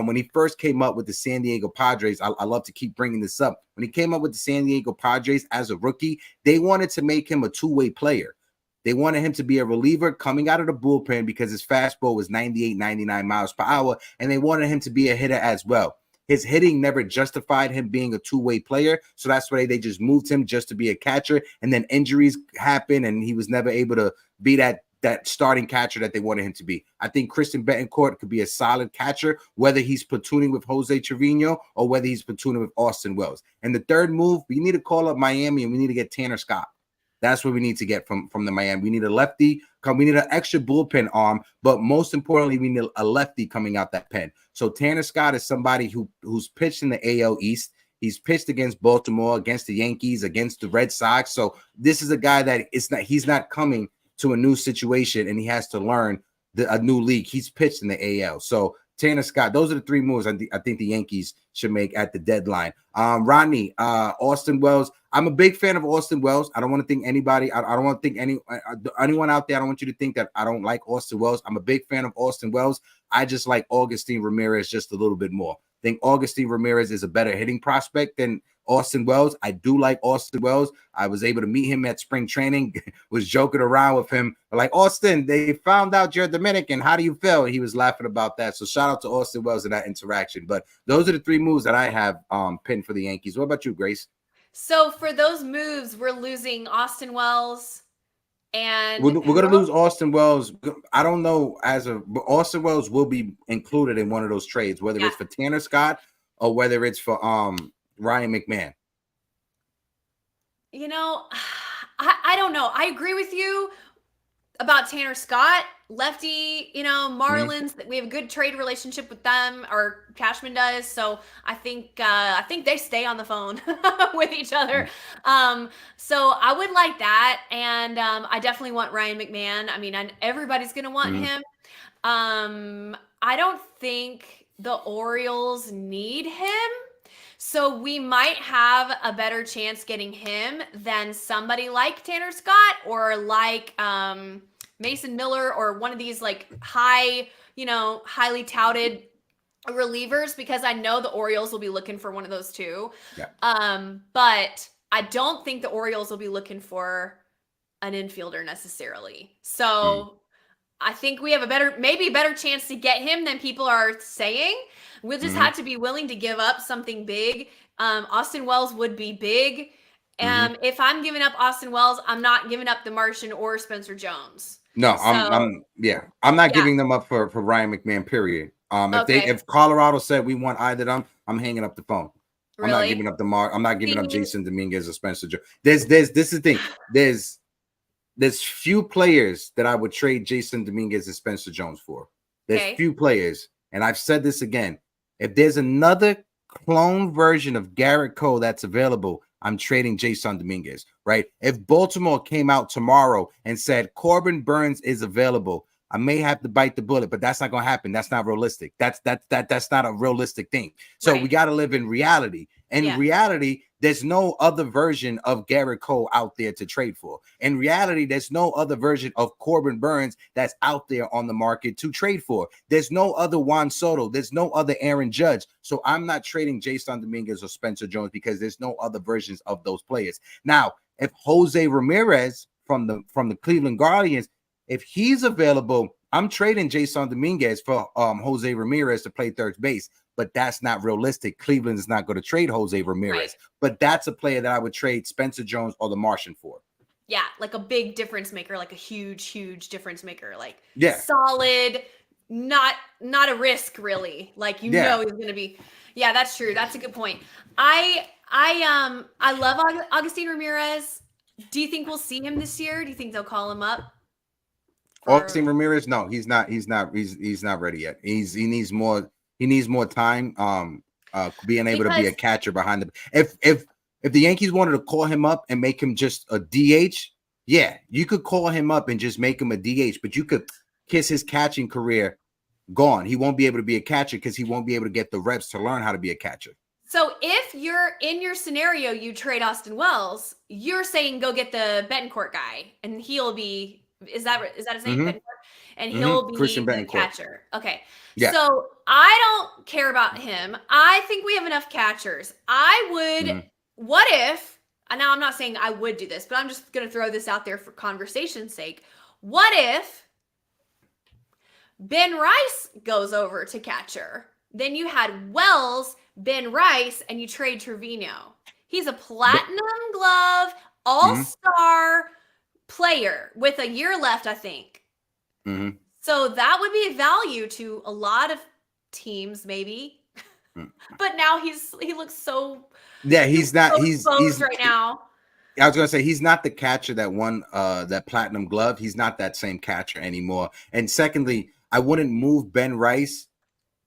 when he first came up with the San Diego Padres, I love to keep bringing this up. When he came up with the San Diego Padres as a rookie, they wanted to make him a two-way player. They wanted him to be a reliever coming out of the bullpen because his fastball was 98, 99 miles per hour, and they wanted him to be a hitter as well. His hitting never justified him being a two-way player, so that's why they just moved him just to be a catcher, and then injuries happened, and he was never able to be that that starting catcher that they wanted him to be. I think Christian Betancourt could be a solid catcher, whether he's platooning with Jose Trevino or whether he's platooning with Austin Wells. And the third move, we need to call up Miami and we need to get Tanner Scott. That's what we need to get from the Miami. We need a lefty. We need an extra bullpen arm, but most importantly, we need a lefty coming out that pen. So Tanner Scott is somebody who's pitched in the AL East. He's pitched against Baltimore, against the Yankees, against the Red Sox. So this is a guy that he's not coming to a new situation and he has to learn a new league. He's pitched in the AL. So Tanner Scott, those are the three moves I think the Yankees should make at the deadline. Rodney, Austin Wells. I'm a big fan of Austin Wells. I don't want to think anybody. I don't want to think anyone out there. I don't want you to think that I don't like Austin Wells. I'm a big fan of Austin Wells. I just like Augustin Ramirez just a little bit more. I think Augustin Ramirez is a better hitting prospect than Austin Wells. I do like Austin Wells. I was able to meet him at spring training, was joking around with him. Like, Austin, they found out you're Dominican. How do you feel? He was laughing about that. So shout out to Austin Wells in that interaction. But those are the three moves that I have pinned for the Yankees. What about you, Grace? So for those moves, we're losing Austin Wells and we're going to lose Austin Wells. I don't know but Austin Wells will be included in one of those trades, whether it's for Tanner Scott or whether it's for Ryan McMahon. You know, I don't know. I agree with you about Tanner Scott, lefty, Marlins. We have a good trade relationship with them, or Cashman does. So I think they stay on the phone with each other. So I would like that, and I definitely want Ryan McMahon. I mean, everybody's gonna want him. I don't think the Orioles need him. So we might have a better chance getting him than somebody like Tanner Scott or like Mason Miller or one of these like highly touted relievers, because I know the Orioles will be looking for one of those too. Yeah. But I don't think the Orioles will be looking for an infielder necessarily. So I think we have maybe a better chance to get him than people are saying. We'll just have to be willing to give up something big. Austin Wells would be big. If I'm giving up Austin Wells, I'm not giving up the Martian or Spencer Jones. No, I'm not giving them up for Ryan McMahon, period. If Colorado said we want either of them, I'm hanging up the phone. Really? I'm not giving up I'm not giving up Jason Dominguez or Spencer Jones. This is the thing. There's few players that I would trade Jason Dominguez and Spencer Jones for. There's few players, and I've said this again. If there's another clone version of Garrett Cole that's available, I'm trading Jason Dominguez, right? If Baltimore came out tomorrow and said Corbin Burns is available, I may have to bite the bullet, but that's not going to happen. That's not realistic. That's not a realistic thing. So we got to live in reality. In reality, there's no other version of Garrett Cole out there to trade for. In reality, there's no other version of Corbin Burns that's out there on the market to trade for. There's no other Juan Soto. There's no other Aaron Judge. So I'm not trading Jason Dominguez or Spencer Jones because there's no other versions of those players. Now, if Jose Ramirez from the Cleveland Guardians, if he's available, I'm trading Jason Dominguez for Jose Ramirez to play third base, but that's not realistic. Cleveland is not going to trade Jose Ramirez, but that's a player that I would trade Spencer Jones or the Martian for. Yeah, like a big difference maker, like a huge difference maker, like solid, not a risk really. Like he's going to be. Yeah, that's true. That's a good point. I love Augustin Ramirez. Do you think we'll see him this year? Do you think they'll call him up? Augustin Ramirez, no, he's not ready yet. He needs more time being able to be a catcher behind the if the Yankees wanted to call him up and make him just a DH, you could call him up and just make him a DH, but you could kiss his catching career gone. He won't be able to be a catcher because he won't be able to get the reps to learn how to be a catcher. So if you're in your scenario, you trade Austin Wells, you're saying go get the Betancourt guy and he'll be is that his name? Betancourt? And he'll be Christian the Betancourt. catcher. Okay. Yeah. So I don't care about him. I think we have enough catchers. I would, what if, and now I'm not saying I would do this, but I'm just going to throw this out there for conversation's sake. What if Ben Rice goes over to catcher? Then you had Wells, Ben Rice, and you trade Trevino. He's a platinum glove, all-star player with a year left, I think. Mm-hmm. So that would be a value to a lot of teams, maybe. But now he looks so Yeah, he's not. exposed right now. I was gonna say he's not the catcher that won that platinum glove. He's not that same catcher anymore. And secondly, I wouldn't move Ben Rice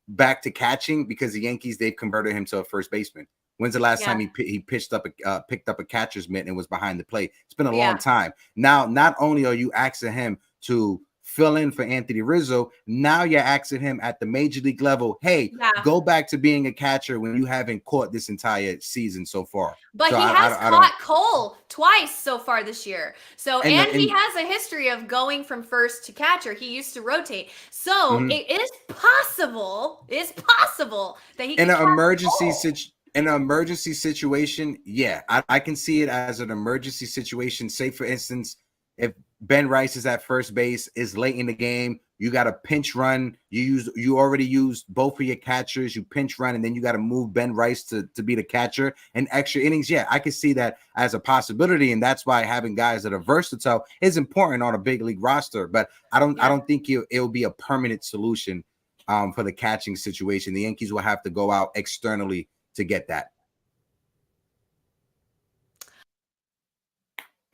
back to catching because the Yankees, they've converted him to a first baseman. When's the last time he picked up a catcher's mitt and was behind the plate? It's been a long time. Now, not only are you asking him to fill in for Anthony Rizzo, now you're asking him at the major league level, hey, go back to being a catcher when you haven't caught this entire season so far. But so he has caught Cole twice so far this year. So, and he has a history of going from first to catcher. He used to rotate. So it is possible. It's possible that he can catch Cole. In an emergency situation, yeah, I can see it as an emergency situation. Say, for instance, if Ben Rice is at first base, is late in the game, you got a pinch run. You already used both of your catchers. You pinch run, and then you got to move Ben Rice to be the catcher and extra innings. Yeah, I can see that as a possibility, and that's why having guys that are versatile is important on a big league roster. But I don't think it'll be a permanent solution for the catching situation. The Yankees will have to go out externally to get that.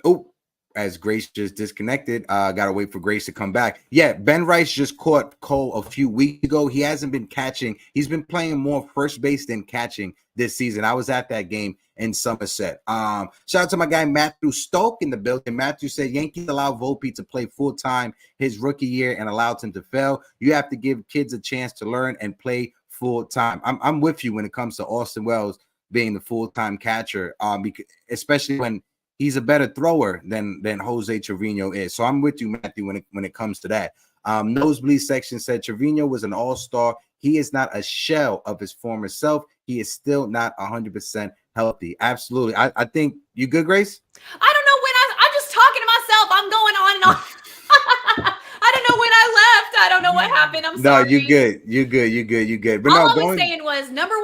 Oh, as Grace just disconnected, gotta wait for Grace to come back. Yeah, Ben Rice just caught Cole a few weeks ago. He hasn't been catching. He's been playing more first base than catching this season. I was at that game in Somerset. Shout out to my guy Matthew Stoke in the building. Matthew said Yankees allowed Volpe to play full-time his rookie year and allowed him to fail. You have to give kids a chance to learn and play full-time. I'm with you when it comes to Austin Wells being the full-time catcher, because, especially when he's a better thrower than Jose Trevino is. So I'm with you, Matthew, when it comes to that. Nosebleed section said Trevino was an all-star. He is not a shell of his former self. He is still not 100% healthy. Absolutely. I think you good, Grace? I don't know when I'm just talking to myself. I'm going on and on. I don't know when I left. I don't know what happened. I'm sorry. No, you're good. You're good. But all I was saying was number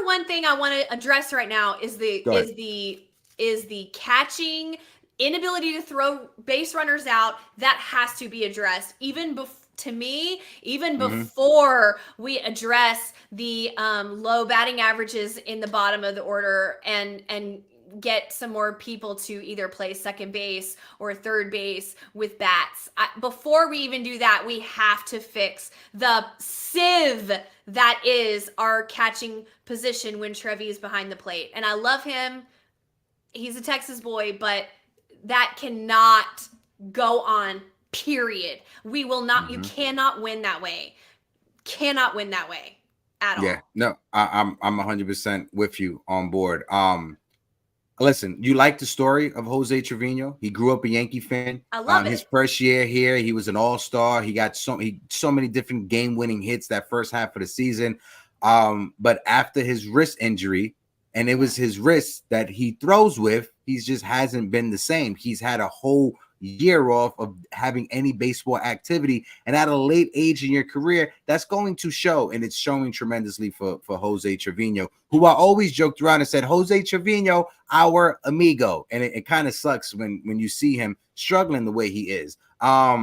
one thing I want to address right now is the catching inability to throw base runners out. That has to be addressed. Even before we address the low batting averages in the bottom of the order and get some more people to either play second base or third base with bats. Before we even do that, we have to fix the sieve that is our catching position when Trevi is behind the plate. And I love him. He's a Texas boy, but that cannot go on, period. We will not, you cannot win that way. Cannot win that way at all. Yeah, no, I'm 100% with you on board. Listen, you like the story of Jose Trevino. He grew up a Yankee fan. I love it. His first year here, he was an all-star. He got so many different game-winning hits that first half of the season. But after his wrist injury, and it was his wrist that he throws with, he just hasn't been the same. He's had a whole year off of having any baseball activity, and at a late age in your career, that's going to show, and it's showing tremendously for Jose Trevino, who I always joked around and said, Jose Trevino, our amigo, and it kind of sucks when you see him struggling the way he is. I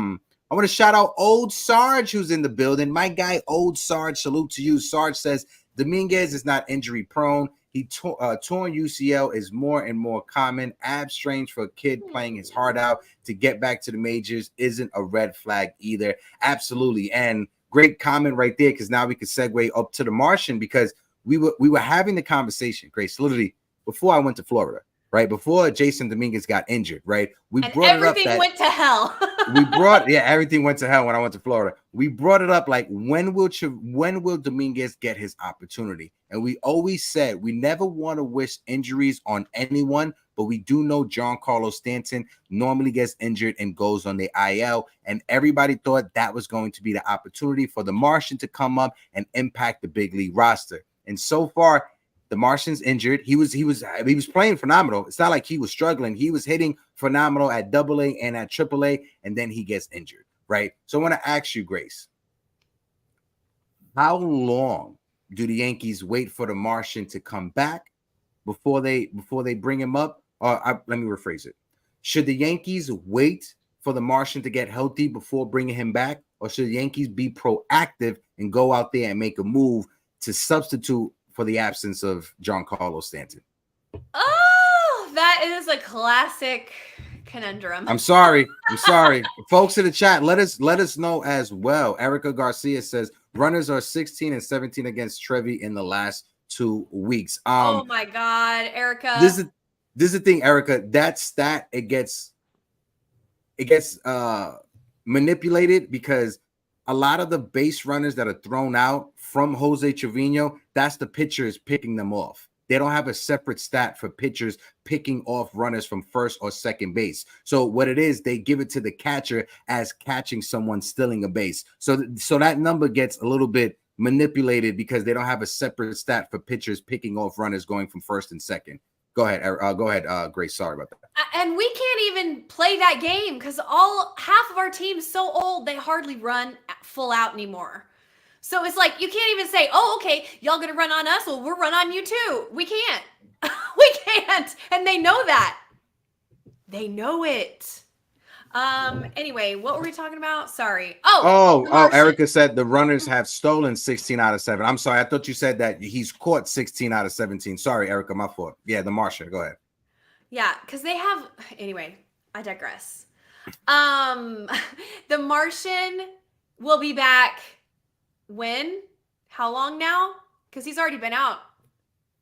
want to shout out Old Sarge, who's in the building. My guy, Old Sarge, salute to you. Sarge says, Dominguez is not injury prone. He torn UCL is more and more common. Ab strange for a kid playing his heart out to get back to the majors isn't a red flag either. Absolutely. And great comment right there, because now we can segue up to the Martian, because we were having the conversation, Grace, literally before I went to Florida, right? Before Jason Dominguez got injured, right? Everything went to hell. Everything went to hell when I went to Florida. We brought it up like, when will Dominguez get his opportunity? And we always said we never want to wish injuries on anyone, but we do know Giancarlo Stanton normally gets injured and goes on the IL, and everybody thought that was going to be the opportunity for the Martian to come up and impact the big league roster. And so far, the Martian's injured. He was playing phenomenal. It's not like he was struggling. He was hitting phenomenal at AA and at AAA, and then he gets injured, right? So I want to ask you, Grace, how long do the Yankees wait for the Martian to come back before they bring him up? Let me rephrase it. Should the Yankees wait for the Martian to get healthy before bringing him back, or should the Yankees be proactive and go out there and make a move to substitute for the absence of Giancarlo Stanton? Oh, that is a classic conundrum. I'm sorry. Folks in the chat, let us know as well. Erica Garcia says runners are 16 and 17 against Trevi in the last 2 weeks. Oh my God, Erica. This is the thing, Erica. That stat it gets manipulated because a lot of the base runners that are thrown out from Jose Trevino, that's the pitchers picking them off. They don't have a separate stat for pitchers picking off runners from first or second base. So what it is, they give it to the catcher as catching someone stealing a base. So that number gets a little bit manipulated because they don't have a separate stat for pitchers picking off runners going from first and second. Go ahead, Grace. Sorry about that. And we can't even play that game because half of our team's so old they hardly run full out anymore. So it's like you can't even say, "Oh, okay, y'all gonna run on us? Well, we'll run on you too." We can't. We can't, and they know that. They know it. Anyway, what were we talking about? Sorry. Oh, Erica said the runners have stolen 16 out of 7. I'm sorry. I thought you said that he's caught 16 out of 17. Sorry, Erica, my fault. Yeah, the Martian. Go ahead. Yeah, because they have. Anyway, I digress. The Martian will be back. When? How long now? Because he's already been out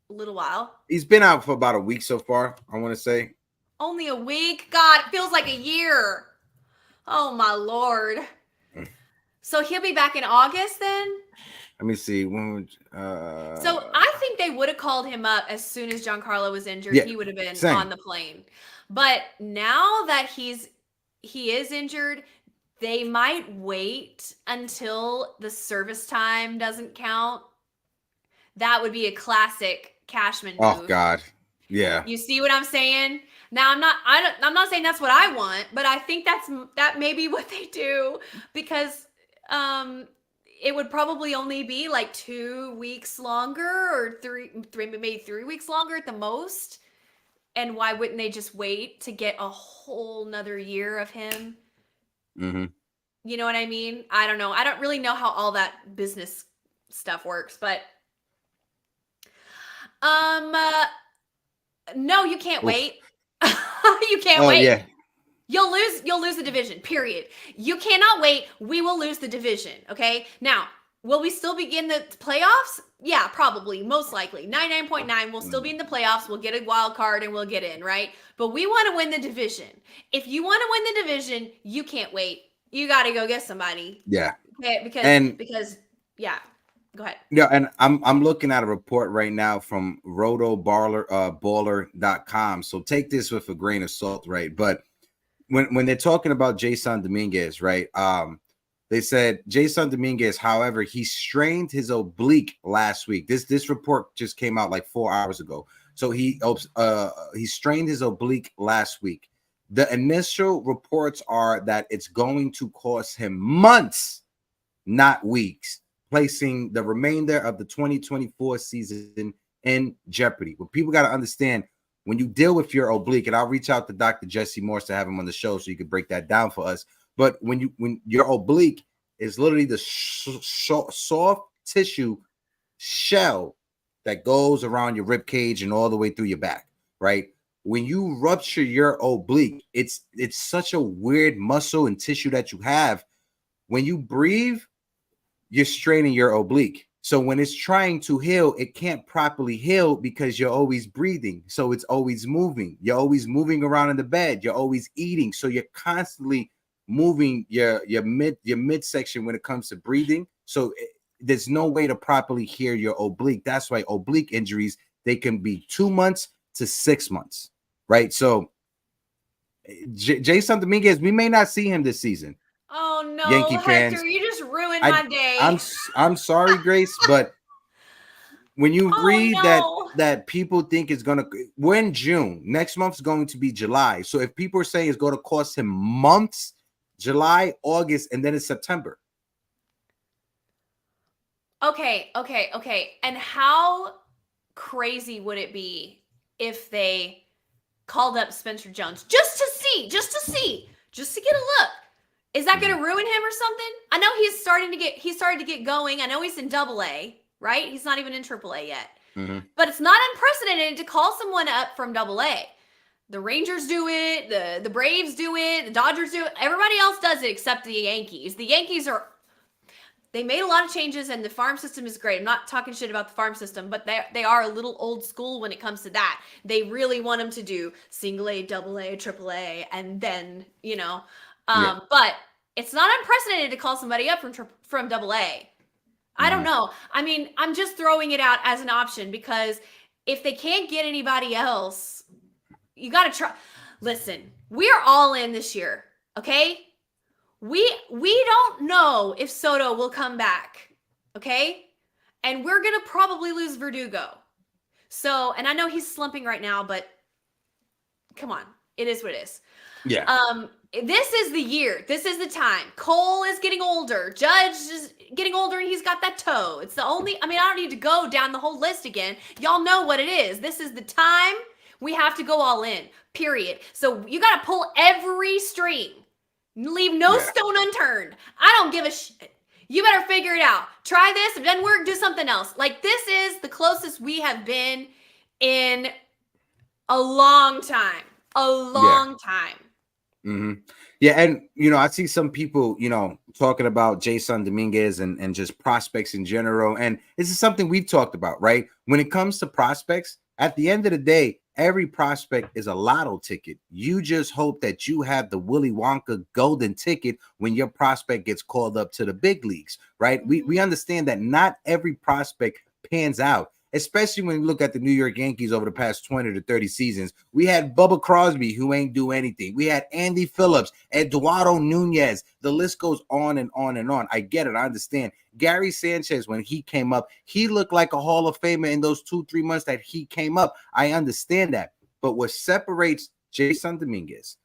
a little while. He's been out for about a week so far, I want to say. Only a week? God, it feels like a year. Oh, my Lord. So he'll be back in August then? Let me see. So I think they would have called him up as soon as Giancarlo was injured. Yeah, he would have been same. on the plane. But now that he is injured, they might wait until the service time doesn't count. That would be a classic Cashman move. Oh God. Yeah. You see what I'm saying? Now I'm not saying that's what I want, but I think that may be what they do because it would probably only be like 2 weeks longer or maybe 3 weeks longer at the most. And why wouldn't they just wait to get a whole nother year of him? Mm-hmm. You know what I mean? I don't know. I don't really know how all that business stuff works, but no, you can't wait. You can't wait. Yeah. You'll lose the division, period. You cannot wait. We will lose the division, okay? Now, will we still begin the playoffs? Yeah, probably, most likely. 99.9, we'll still be in the playoffs. We'll get a wild card and we'll get in, right? But we want to win the division. If you want to win the division, you can't wait. You got to go get somebody. Yeah. Okay, because yeah. Go ahead. Yeah, and I'm looking at a report right now from rotoballer.com. So take this with a grain of salt, right? But when they're talking about Jason Dominguez, right? They said Jason Dominguez, however, he strained his oblique last week. This report just came out like 4 hours ago. So he strained his oblique last week. The initial reports are that it's going to cost him months, not weeks, placing the remainder of the 2024 season in jeopardy. What people got to understand, when you deal with your oblique, and I'll reach out to Dr. Jesse Morse to have him on the show so you can break that down for us. But when your oblique is literally the soft tissue shell that goes around your rib cage and all the way through your back, right? When you rupture your oblique, it's such a weird muscle and tissue that you have. When you breathe, you're straining your oblique. So when it's trying to heal, it can't properly heal because you're always breathing. So it's always moving. You're always moving around in the bed. You're always eating. So you're constantly moving your midsection when it comes to breathing. So there's no way to properly heal your oblique. That's why oblique injuries, they can be 2 months to 6 months, right? So Jason Dominguez, we may not see him this season. Oh no, Yankee fans, Hector, you just ruined my day. I'm sorry, Grace, but when you read that people think it's gonna, we're in June. Next month's going to be July. So if people are saying it's going to cost him months, July, August, and then it's September. Okay. And how crazy would it be if they called up Spencer Jones just to see just to get a look. Is that going to ruin him or something? I know he's started to get going. I know he's in AA, right? He's not even in AAA yet. But it's not unprecedented to call someone up from AA. The Rangers do it, the Braves do it, the Dodgers do it. Everybody else does it except the Yankees. The Yankees they made a lot of changes, and the farm system is great. I'm not talking shit about the farm system, but they are a little old school when it comes to that. They really want them to do single A, double A, triple A, and then, but it's not unprecedented to call somebody up from double A. I don't know. I mean, I'm just throwing it out as an option because if they can't get anybody else, you got to try. Listen, we are all in this year, okay? We don't know if Soto will come back, okay? And we're going to probably lose Verdugo. So, and I know he's slumping right now, but come on. It is what it is. Yeah. This is the year. This is the time. Cole is getting older. Judge is getting older, and he's got that toe. It's the only, I don't need to go down the whole list again. Y'all know what it is. This is the time we have to go all in, period. So you got to pull every string. Leave no stone unturned. I don't give a shit. You better figure it out. Try this. If it doesn't work, do something else. Like, this is the closest we have been in a long time. A long time. Yeah, and I see some people, talking about Jason Dominguez and just prospects in general. And this is something we've talked about, right? When it comes to prospects, at the end of the day, every prospect is a lotto ticket. You just hope that you have the Willy Wonka golden ticket when your prospect gets called up to the big leagues, right? We understand that not every prospect pans out, especially when you look at the New York Yankees over the past 20 to 30 seasons. We had Bubba Crosby, who ain't do anything. We had Andy Phillips, Eduardo Nunez. The list goes on and on and on. I get it. I understand. Gary Sanchez, when he came up, he looked like a Hall of Famer in those 2-3 months that he came up. I understand that. But what separates Jason Dominguez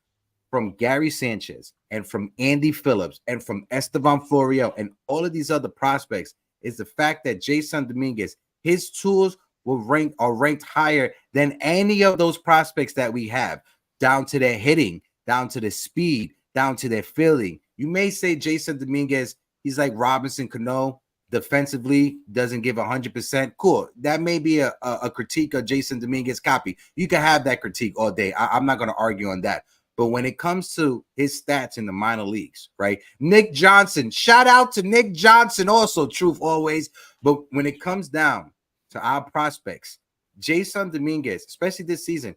from Gary Sanchez and from Andy Phillips and from Estevan Florial and all of these other prospects is the fact that Jason Dominguez, his tools are ranked higher than any of those prospects that we have, down to their hitting, down to their speed, down to their fielding. You may say Jason Dominguez, he's like Robinson Cano, defensively doesn't give 100%. Cool. That may be a critique of Jason Dominguez copy. You can have that critique all day. I'm not going to argue on that. But when it comes to his stats in the minor leagues, right? Nick Johnson, shout out to Nick Johnson, also truth always. But when it comes down to our prospects, Jason Dominguez, especially this season,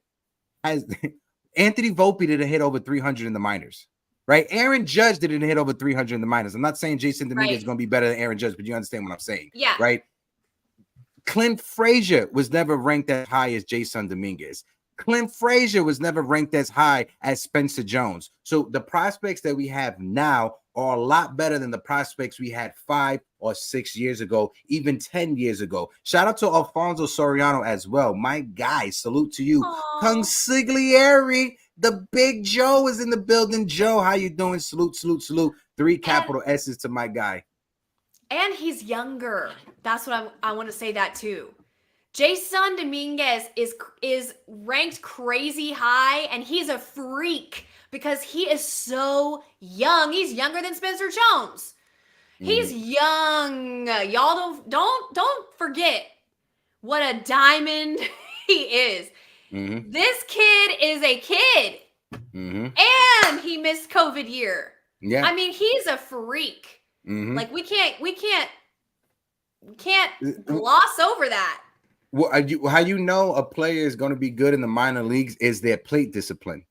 has Anthony Volpe didn't hit over 300 in the minors, right? Aaron Judge didn't hit over 300 in the minors. I'm not saying Jason Dominguez is going to be better than Aaron Judge, but you understand what I'm saying, right? Clint Frazier was never ranked as high as Jason Dominguez. Clint Frazier was never ranked as high as Spencer Jones. So the prospects that we have now are a lot better than the prospects we had 5 or 6 years ago, even 10 years ago. Shout out to Alfonso Soriano as well. My guy, salute to you. Consigliere, the big Joe is in the building. Joe, how you doing? Salute, salute, salute. 3 capital S's to my guy. And he's younger. That's what I want to say that too. Jason Dominguez is ranked crazy high, and he's a freak because he is so young. He's younger than Spencer Jones. He's young. Y'all don't forget what a diamond he is. This kid is a kid. And he missed COVID year. Yeah. I mean, he's a freak. Like we can't gloss over that. Well, how you know a player is going to be good in the minor leagues is their plate discipline.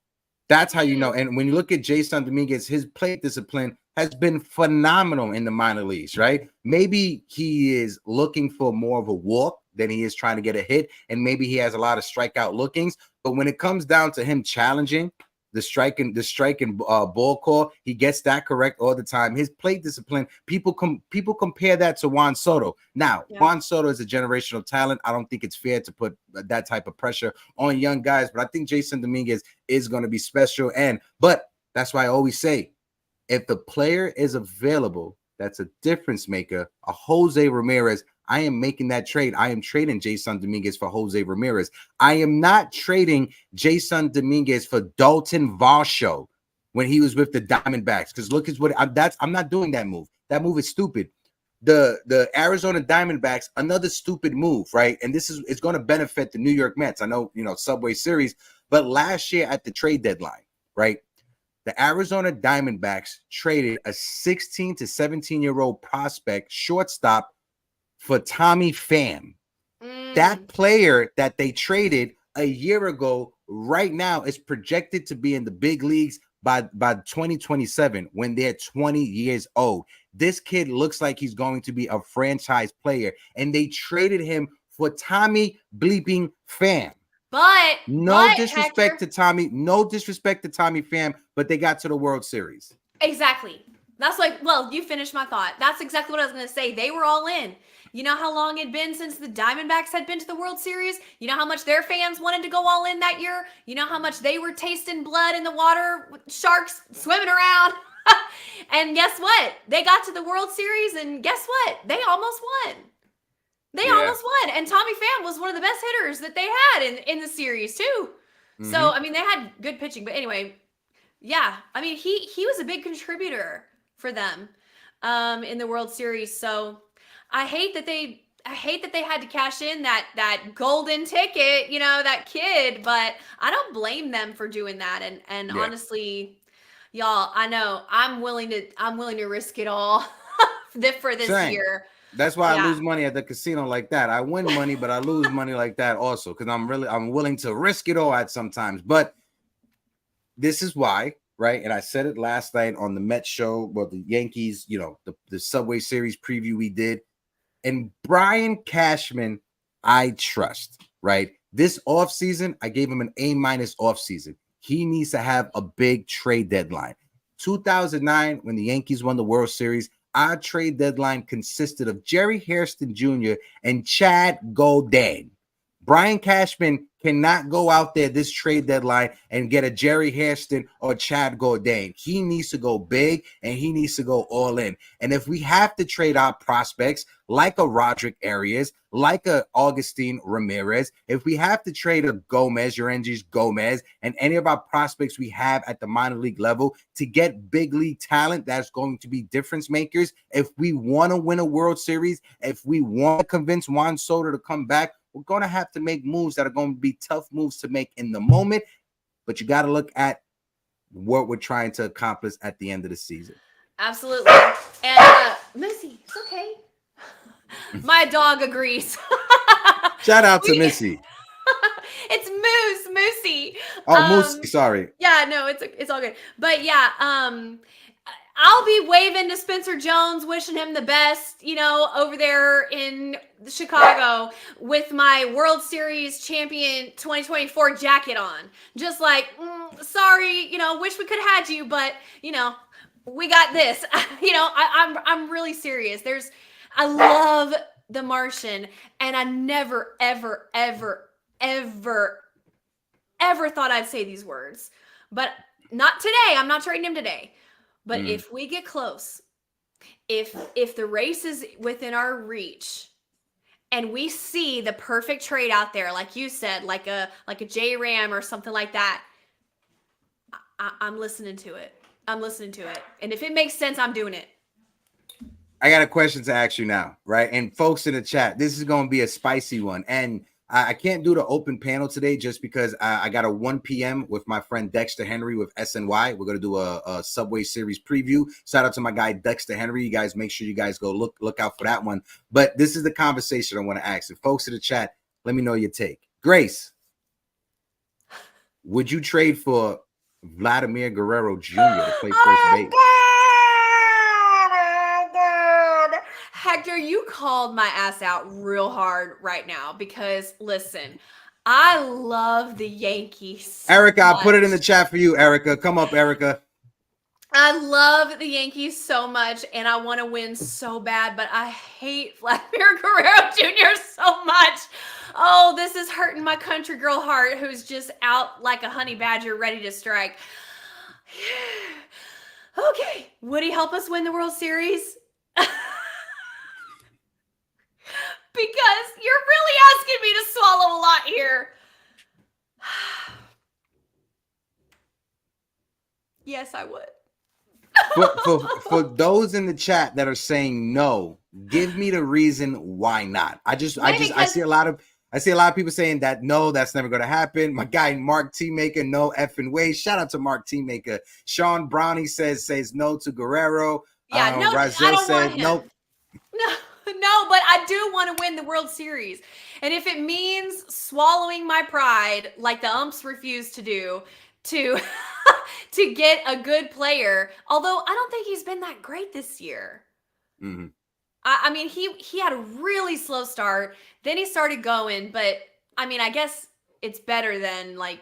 That's how you know. And when you look at Jason Dominguez, his plate discipline has been phenomenal in the minor leagues, right? Maybe he is looking for more of a walk than he is trying to get a hit, and maybe he has a lot of strikeout lookings. But when it comes down to him challenging the striking ball call, he gets that correct all the time. His plate discipline, people compare that to Juan Soto. Now, Juan Soto is a generational talent. I don't think it's fair to put that type of pressure on young guys, but I think Jason Dominguez is going to be special. But that's why I always say, if the player is available, that's a difference maker. A Jose Ramirez, I am making that trade. I am trading Jason Dominguez for Jose Ramirez. I am not trading Jason Dominguez for Dalton Varsho. when he was with the Diamondbacks. Because look at what I'm not doing that move. That move is stupid. The Arizona Diamondbacks, another stupid move, right? And it's going to benefit the New York Mets. I know, Subway Series, but last year at the trade deadline, right? The Arizona Diamondbacks traded a 16 to 17-year-old prospect shortstop for Tommy Pham. That player that they traded a year ago right now is projected to be in the big leagues by 2027 when they're 20 years old. This kid looks like he's going to be a franchise player, and they traded him for Tommy bleeping Pham. No disrespect to Tommy Pham, but they got to the World Series. Exactly. That's you finished my thought. That's exactly what I was going to say. They were all in. You know how long it'd been since the Diamondbacks had been to the World Series? You know how much their fans wanted to go all in that year? You know how much they were tasting blood in the water with sharks swimming around? And guess what? They got to the World Series, and guess what? They almost won. Almost won. And Tommy Pham was one of the best hitters that they had in the series, too. Mm-hmm. So, I mean, they had good pitching. But anyway, yeah. I mean, he was a big contributor for them in the World Series. So I hate that they had to cash in that golden ticket, that kid, but I don't blame them for doing that. And honestly, y'all, I know I'm willing to risk it all for this year. That's why I lose money at the casino like that. I win money, but I lose money like that also, because I'm willing to risk it all at sometimes. But this is why, right? And I said it last night on the Mets show, well, the Yankees, the Subway Series preview we did. And Brian Cashman, I trust, right? This offseason, I gave him an A- offseason. He needs to have a big trade deadline. 2009, when the Yankees won the World Series, our trade deadline consisted of Jerry Hairston Jr. and Chad Gaudin. Brian Cashman cannot go out there this trade deadline and get a Jerry Hairston or Chad Gaudin. He needs to go big, and he needs to go all in. And if we have to trade our prospects like a Roderick Arias, like a Augustine Ramirez, if we have to trade a Gomez, Yorenjis Gomez, and any of our prospects we have at the minor league level to get big league talent that's going to be difference makers, if we want to win a World Series, if we want to convince Juan Soto to come back, we're going to have to make moves that are going to be tough moves to make in the moment, but you got to look at what we're trying to accomplish at the end of the season. Absolutely. And Missy, it's okay. My dog agrees. Shout out to Missy. It's Moosey. Oh, Moosey, sorry. Yeah, no, it's all good. But yeah, I'll be waving to Spencer Jones, wishing him the best, over there in Chicago with my World Series champion 2024 jacket on. Just like, sorry, wish we could have had you, but, we got this. I'm really serious. I love The Martian, and I never, ever, ever, ever, ever thought I'd say these words. But not today. I'm not trading him today. But if we get close, if the race is within our reach, and we see the perfect trade out there, like you said, like a J Ram or something like that, I'm listening to it. And if it makes sense, I'm doing it. I got a question to ask you now, right? And folks in the chat, this is going to be a spicy one. And I can't do the open panel today just because I got a 1 p.m. with my friend Dexter Henry with SNY. We're going to do a Subway Series preview. Shout out to my guy Dexter Henry. You guys make sure you guys go look out for that one. But this is the conversation I want to ask. And folks in the chat, let me know your take. Grace, would you trade for Vladimir Guerrero Jr. to play first base? Hector, you called my ass out real hard right now because, listen, I love the Yankees. Erica, I'll put it in the chat for you, Erica. Come up, Erica. I love the Yankees so much, and I want to win so bad, but I hate Vladimir Guerrero Jr. so much. Oh, this is hurting my country girl heart who's just out like a honey badger ready to strike. Okay, would he help us win the World Series? Because you're really asking me to swallow a lot here. Yes, I would. For those in the chat that are saying no, give me the reason why not. I see a lot of people saying that no, that's never going to happen. My guy Mark T Maker, no effing way. Shout out to Mark T Maker. Sean Brownie says no to Guerrero. Yeah, no, Razel I don't said want him. nope. No, but I do want to win the World Series. And if it means swallowing my pride like the umps refuse to do to to get a good player, although I don't think he's been that great this year. Mm-hmm. I mean, he had a really slow start. Then he started going, but I mean, I guess it's better than like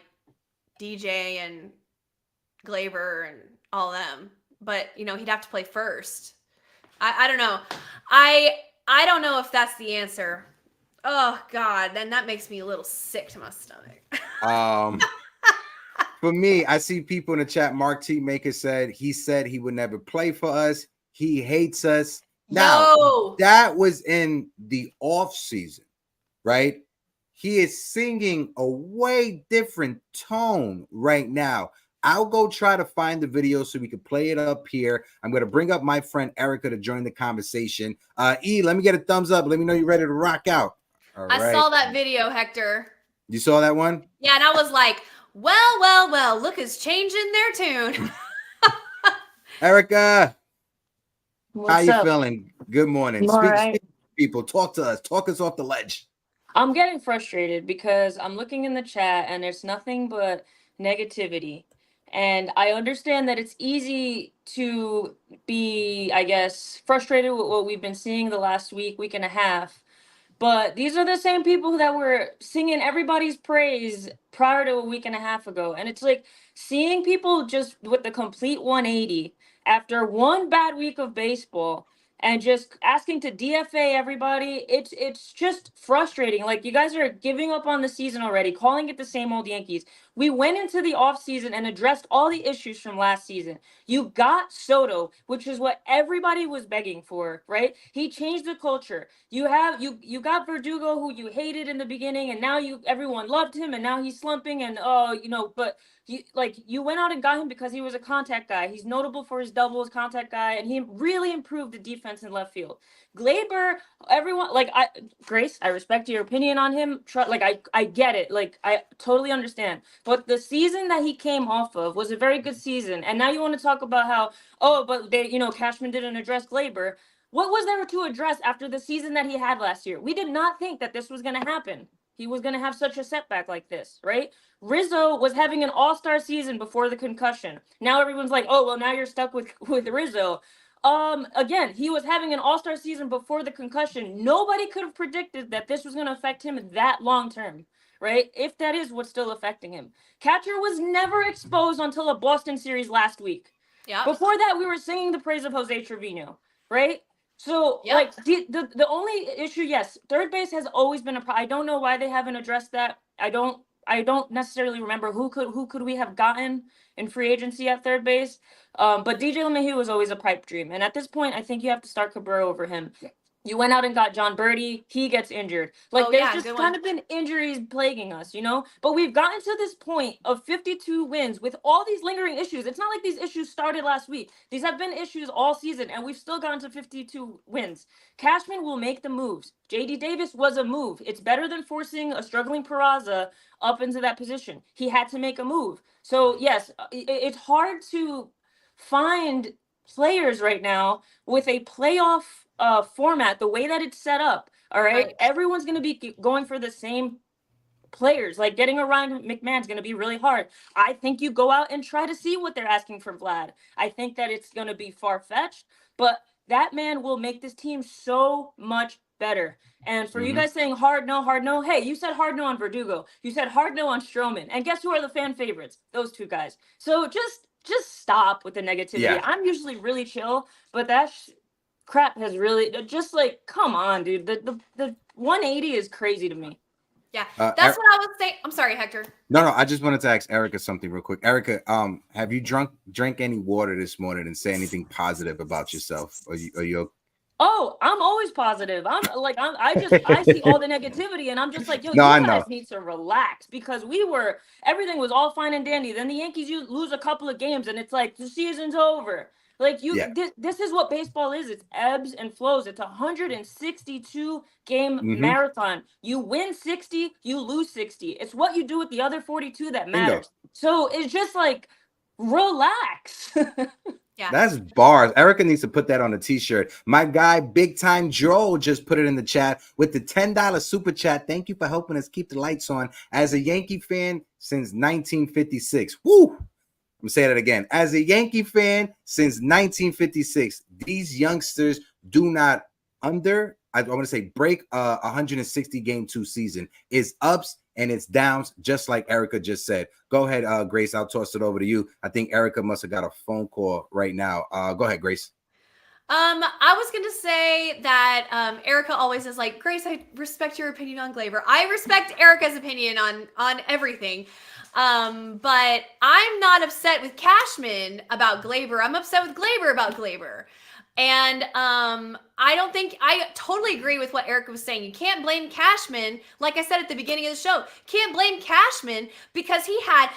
DJ and Glaber and all them. But, you know, he'd have to play first. I don't know. I don't know if that's the answer. Oh God, then that makes me a little sick to my stomach. For me, I see people in the chat. Mark T Maker said he would never play for us. He hates us. Now, that was in the off season, right? He is singing a way different tone right now. I'll go try to find the video so we can play it up here. I'm going to bring up my friend Erica to join the conversation. E, let me get a thumbs up. Let me know you're ready to rock out. All right. I saw that video, Hector. You saw that one? Yeah, and I was like, well, look who's changing their tune. Erica, how you up? feeling? Good morning. Speak to people. Talk to us. Talk us off the ledge. I'm getting frustrated because I'm looking in the chat and there's nothing but negativity. And I understand that it's easy to be, I guess, frustrated with what we've been seeing the last week and a half. But these are the same people that were singing everybody's praise prior to a week and a half ago. And it's like seeing people just with the complete 180 after one bad week of baseball and just asking to DFA everybody. It's just frustrating. Like, you guys are giving up on the season already, calling it the same old Yankees. We went into the offseason and addressed all the issues from last season. You got Soto, which is what everybody was begging for, right? He changed the culture. You got Verdugo, who you hated in the beginning, and now everyone loved him, and now he's slumping, and but you went out and got him because he was a contact guy. He's notable for his doubles, contact guy, and he really improved the defense in left field. Glaber, everyone, Grace, I respect your opinion on him. I get it. Like, I totally understand. But the season that he came off of was a very good season. And now you want to talk about how, but Cashman didn't address Glaber. What was there to address after the season that he had last year? We did not think that this was going to happen. He was going to have such a setback like this, right? Rizzo was having an all-star season before the concussion. Now everyone's like, oh, well, now you're stuck with Rizzo. Again, he was having an all-star season before the concussion. Nobody could have predicted that this was going to affect him that long-term, right? If that is what's still affecting him. Catcher was never exposed until a Boston series last week. Yeah. Before that, we were singing the praise of Jose Trevino, right? So, the only issue, yes, third base has always been a problem. I don't know why they haven't addressed that. I don't necessarily remember who could we have gotten in free agency at third base. But DJ LeMahieu was always a pipe dream. And at this point, I think you have to start Cabrera over him. You went out and got John Birdie. He gets injured. There's just kind of been injuries plaguing us, But we've gotten to this point of 52 wins with all these lingering issues. It's not like these issues started last week. These have been issues all season, and we've still gotten to 52 wins. Cashman will make the moves. J.D. Davis was a move. It's better than forcing a struggling Peraza up into that position. He had to make a move. So, yes, it's hard to find players right now with a playoff format, the way that it's set up. All right. Everyone's going to be going for the same players. Like, getting around McMahon's going to be really hard. I think you go out and try to see what they're asking for Vlad. I think that it's going to be far-fetched, but that man will make this team so much better. And for you guys saying hard no, hey, you said hard no on Verdugo. You said hard no on Stroman. And guess who are the fan favorites? Those two guys. So just stop with the negativity. Yeah. I'm usually really chill, but that crap has really come on, dude. The 180 is crazy to me. Yeah, that's what I was saying. I'm sorry, Hector. No, I just wanted to ask Erica something real quick. Erica, have you drank any water this morning and say anything positive about yourself? Are you Oh, I'm always positive. I see all the negativity and I'm just like, yo, No, I you know. guys need to relax because everything was all fine and dandy. Then the Yankees lose a couple of games and it's like the season's over. Like Yeah. this is what baseball is. It's ebbs and flows. It's a 162 game marathon. You win 60, you lose 60. It's what you do with the other 42 that Bingo. matters. So it's just like relax. Yeah. That's bars. Erica needs to put that on a t-shirt. My guy, Big Time Joel, just put it in the chat with the $10 super chat. Thank you for helping us keep the lights on. As a Yankee fan since 1956. Woo! I'm gonna say that again. As a Yankee fan since 1956, these youngsters do not I want to say break 160 game 2 season. It's ups and it's downs, just like Erica just said. Go ahead, Grace. I'll toss it over to you. I think Erica must have got a phone call right now. Go ahead, Grace. I was gonna say that Erica always is like, Grace, I respect your opinion on Glaber. I respect Erica's opinion on everything. But I'm not upset with Cashman about Glaber. I'm upset with Glaber about Glaber. And I totally agree with what Erica was saying. You can't blame Cashman, like I said at the beginning of the show. Can't blame Cashman because he had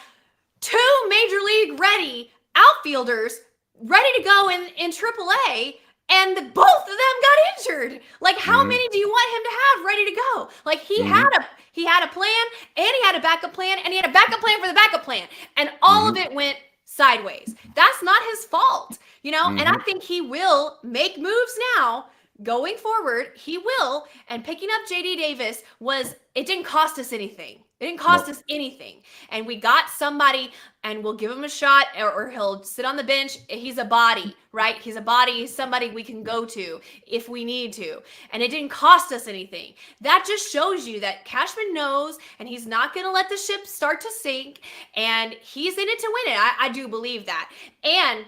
2 major league ready outfielders ready to go in AAA, and both of them got injured. Like, how many do you want him to have ready to go? Like, he had a plan, and he had a backup plan, and he had a backup plan for the backup plan, and all of it went sideways. That's not his fault, you know. And I think he will make moves now. Going forward, he will. And picking up JD Davis it didn't cost us anything. It didn't cost us anything. And we got somebody, and we'll give him a shot, or he'll sit on the bench. He's a body, right? He's a body. He's somebody we can go to if we need to. And it didn't cost us anything. That just shows you that Cashman knows, and he's not going to let the ship start to sink. And he's in it to win it. I do believe that. And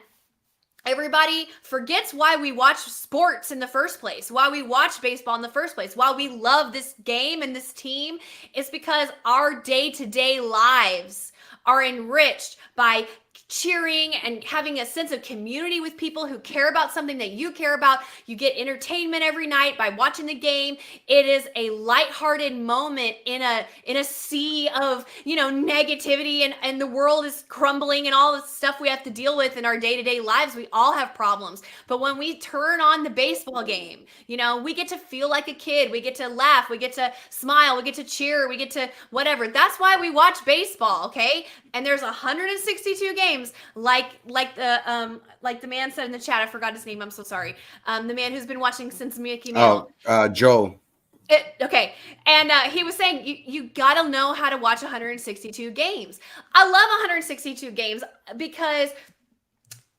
everybody forgets why we watch sports in the first place, why we watch baseball in the first place, why we love this game and this team. It's because our day-to-day lives are enriched by cheering and having a sense of community with people who care about something that you care about. You get entertainment every night by watching the game. It is a lighthearted moment in a sea of, negativity, and the world is crumbling and all the stuff we have to deal with in our day-to-day lives. We all have problems. But when we turn on the baseball game, we get to feel like a kid. We get to laugh. We get to smile. We get to cheer. We get to whatever. That's why we watch baseball, okay? And there's 162 games, like the man said in the chat. I forgot his name. I'm so sorry. The man who's been watching since Mickey Mantle. Joel. Okay. And he was saying you got to know how to watch 162 games. I love 162 games because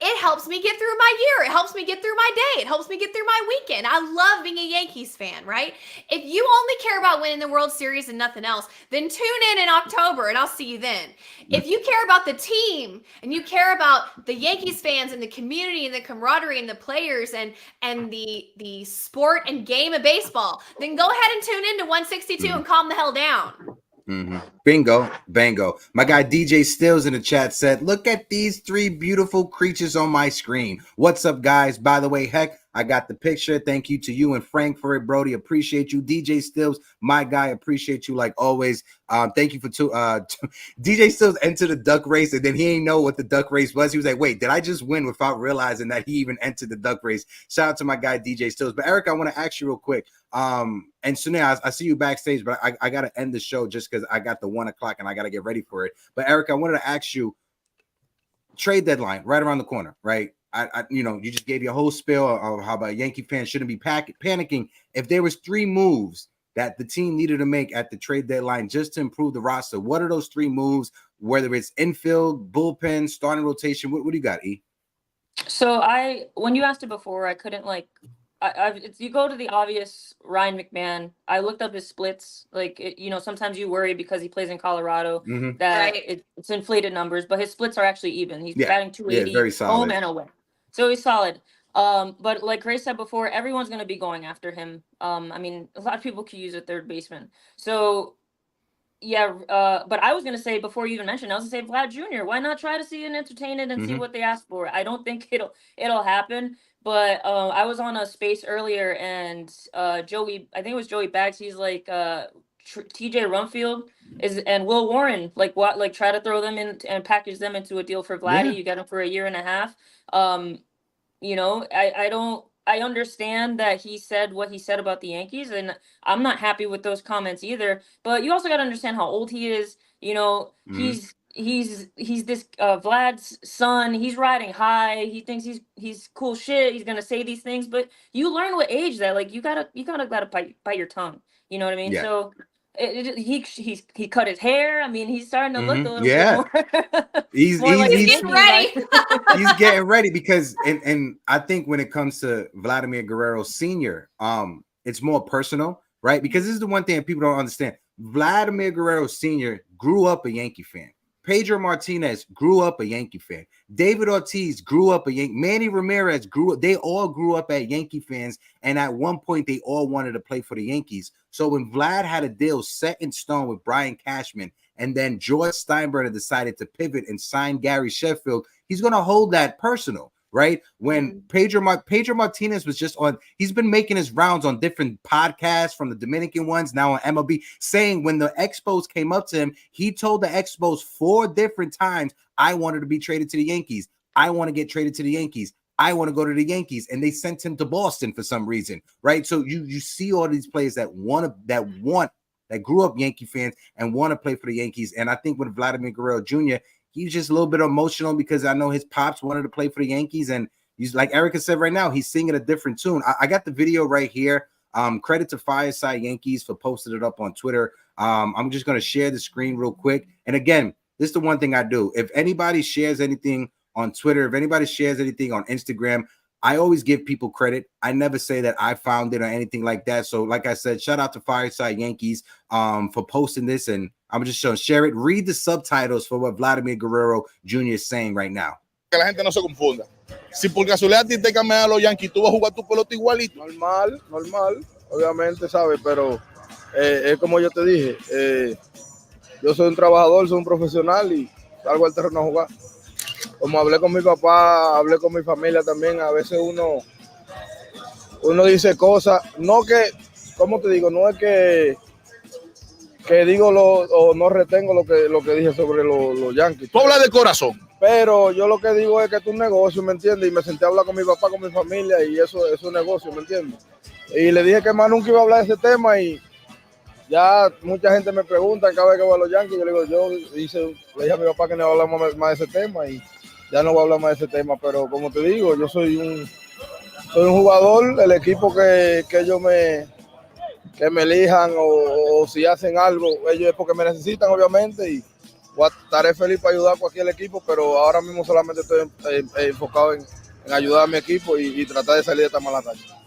it helps me get through my year. It helps me get through my day. It helps me get through my weekend. I love being a Yankees fan, right? If you only care about winning the World Series and nothing else, then tune in October and I'll see you then. If you care about the team and you care about the Yankees fans and the community and the camaraderie and the players and the sport and game of baseball, then go ahead and tune in to 162 and calm the hell down. Bingo, bango. My guy DJ Stills in the chat said, look at these 3 beautiful creatures on my screen. What's up, guys? By the way, heck, I got the picture. Thank you to you and Frank for it, Brody. Appreciate you. DJ Stills, my guy, appreciate you like always. Thank you for DJ Stills entered the duck race, and then he didn't know what the duck race was. He was like, wait, did I just win without realizing that he even entered the duck race? Shout out to my guy DJ Stills. But Eric, I want to ask you real quick. And Sunil, I see you backstage, but I got to end the show just because I got the 1 o'clock and I got to get ready for it. But Eric, I wanted to ask you, trade deadline right around the corner, right? You just gave your whole spiel of how about Yankee fans shouldn't be panicking. If there was 3 moves that the team needed to make at the trade deadline just to improve the roster, what are those 3 moves? Whether it's infield, bullpen, starting rotation, what do you got, E? So when you asked it before, I couldn't you go to the obvious. Ryan McMahon, I looked up his splits. Sometimes you worry because he plays in Colorado that it's inflated numbers, but his splits are actually even. He's batting 280, very solid. home and away, so he's solid. But like Grace said before, everyone's going to be going after him. A lot of people could use a third baseman. So Yeah, but I was gonna say before you even mentioned, I was gonna say Vlad Jr. Why not try to see and entertain it and see what they ask for? I don't think it'll happen. But I was on a space earlier, and Joey, I think it was Joey Bags. He's like, TJ Rumfield is and Will Warren, like what, like try to throw them in and package them into a deal for Vladdy. Yeah. You get him for a year and a half. You know, I don't. I understand that he said what he said about the Yankees, and I'm not happy with those comments either. But you also got to understand how old he is. You know, he's this Vlad's son. He's riding high. He thinks he's cool shit. He's gonna say these things, but you learn with age that like you gotta bite your tongue. You know what I mean? Yeah. So he cut his hair. I mean, he's starting to look a little bit Yeah. more. He's more like He's he's getting ready. he's getting ready because and I think when it comes to Vladimir Guerrero Sr., it's more personal, right? Because this is the one thing people don't understand. Vladimir Guerrero Sr. grew up a Yankee fan. Pedro Martinez grew up a Yankee fan. David Ortiz grew up a Yankee. Manny Ramirez grew up. They all grew up at Yankee fans, and at one point they all wanted to play for the Yankees. So when Vlad had a deal set in stone with Brian Cashman, and then George Steinbrenner decided to pivot and sign Gary Sheffield, he's going to hold that personal, right? When Pedro Martinez was just on, he's been making his rounds on different podcasts from the Dominican ones, now on MLB, saying when the Expos came up to him, he told the Expos 4 different times, I wanted to be traded to the Yankees. I want to get traded to the Yankees. I want to go to the Yankees. And they sent him to Boston for some reason, right? So you see all these players that grew up Yankee fans and want to play for the Yankees. And I think with Vladimir Guerrero Jr., he's just a little bit emotional because I know his pops wanted to play for the Yankees. And he's like Erica said right now, he's singing a different tune. I got the video right here. Credit to Fireside Yankees for posting it up on Twitter. I'm just going to share the screen real quick. And again, this is the one thing I do. If anybody shares anything on Twitter, if anybody shares anything on Instagram, I always give people credit. I never say that I found it or anything like that. So like I said, shout out to Fireside Yankees for posting this. And I'm just going to share it. Read the subtitles for what Vladimir Guerrero Jr. is saying right now. Que la gente no se confunda. Si por casualidad a ti te cambian a los Yankees, tú vas a jugar tu pelota igualito. Normal, obviamente, ¿sabes? Pero es como yo te dije, yo soy un trabajador, soy un profesional y salgo al terreno a jugar. Como hablé con mi papá, hablé con mi familia también, a veces uno dice cosas, no que, ¿cómo te digo? No es que digo o no retengo lo que dije sobre los Yankees. Tú hablas de corazón. Pero yo lo que digo es que es un negocio, ¿me entiendes? Y me senté a hablar con mi papá, con mi familia, y eso es un negocio, ¿me entiendes? Y le dije que más nunca iba a hablar de ese tema, y ya mucha gente me pregunta cada vez que voy a los Yankees. Yo le digo, le dije a mi papá que no iba a hablar más de ese tema, y ya no voy a hablar más de ese tema. Pero como te digo, yo soy un jugador, el equipo que ellos me elijan o si hacen algo, ellos es porque me necesitan, obviamente, y estaré feliz para ayudar a cualquier equipo, pero ahora mismo solamente estoy enfocado en ayudar a mi equipo y tratar de salir de esta mala racha.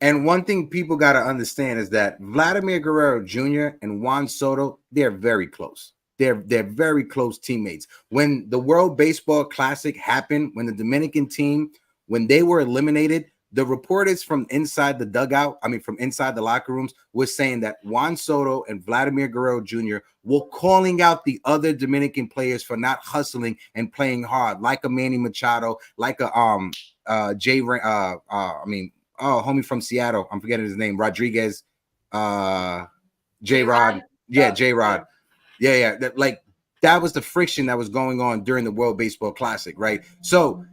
And one thing people got to understand is that Vladimir Guerrero Jr. and Juan Soto, they're very close. They're very close teammates. When the World Baseball Classic happened, when the Dominican team, when they were eliminated, the reporters from inside the dugout, from inside the locker rooms, were saying that Juan Soto and Vladimir Guerrero Jr. were calling out the other Dominican players for not hustling and playing hard, like a Manny Machado, like a homie from Seattle, I'm forgetting his name, Rodriguez, J-Rod. Yeah, J-Rod. Yeah. That was the friction that was going on during the World Baseball Classic, right? So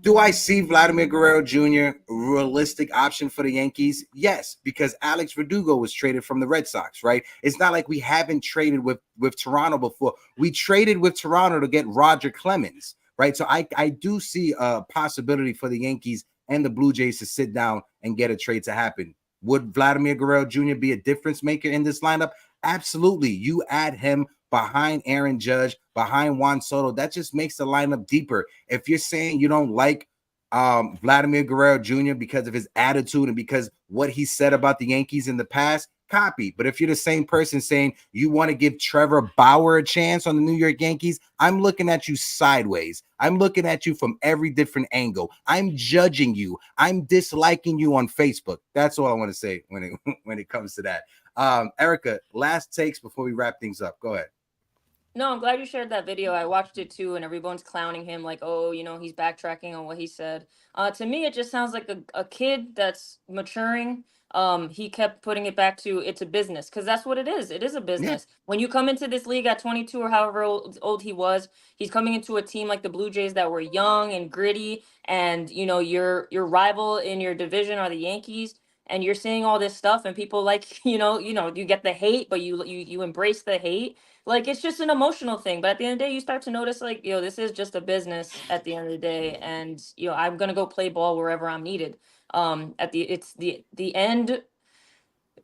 do I see Vladimir Guerrero Jr. a realistic option for the Yankees? Yes, because Alex Verdugo was traded from the Red Sox, right? It's not like we haven't traded with Toronto before. We traded with Toronto to get Roger Clemens, right? So I do see a possibility for the Yankees and the Blue Jays to sit down and get a trade to happen. Would Vladimir Guerrero Jr. be a difference maker in this lineup? Absolutely. You add him behind Aaron Judge, behind Juan Soto, that just makes the lineup deeper. If you're saying you don't like Vladimir Guerrero Jr. because of his attitude and because what he said about the Yankees in the past, copy. But if you're the same person saying you want to give Trevor Bauer a chance on the New York Yankees, I'm looking at you sideways. I'm looking at you from every different angle. I'm judging you. I'm disliking you on Facebook. That's all I want to say when it comes to that. Erica, last takes before we wrap things up. Go ahead. No, I'm glad you shared that video. I watched it too, and everyone's clowning him like, oh, he's backtracking on what he said. To me, it just sounds like a kid that's maturing. He kept putting it back to it's a business because that's what it is. It is a business. When you come into this league at 22 or however old he was, he's coming into a team like the Blue Jays that were young and gritty, and your rival in your division are the Yankees. And you're seeing all this stuff, and people like, you get the hate, but you embrace the hate. Like, it's just an emotional thing, but at the end of the day, you start to notice like, this is just a business at the end of the day, and I'm gonna go play ball wherever I'm needed. It's the end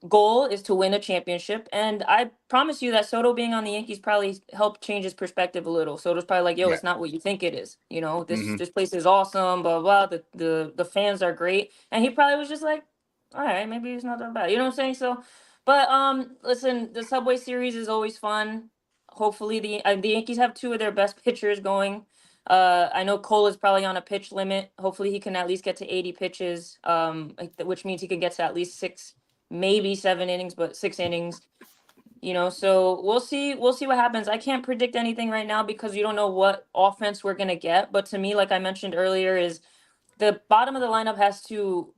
goal is to win a championship, and I promise you that Soto being on the Yankees probably helped change his perspective a little. Soto's probably like, it's not what you think it is. This place is awesome, blah blah. The fans are great, and he probably was just like, all right, maybe it's not that bad. You know what I'm saying? So, but listen, the Subway Series is always fun. Hopefully, the Yankees have two of their best pitchers going. I know Cole is probably on a pitch limit. Hopefully, he can at least get to 80 pitches, which means he can get to at least 6, maybe 7 innings, but 6 innings. So we'll see what happens. I can't predict anything right now because you don't know what offense we're gonna get. But to me, like I mentioned earlier, is the bottom of the lineup has to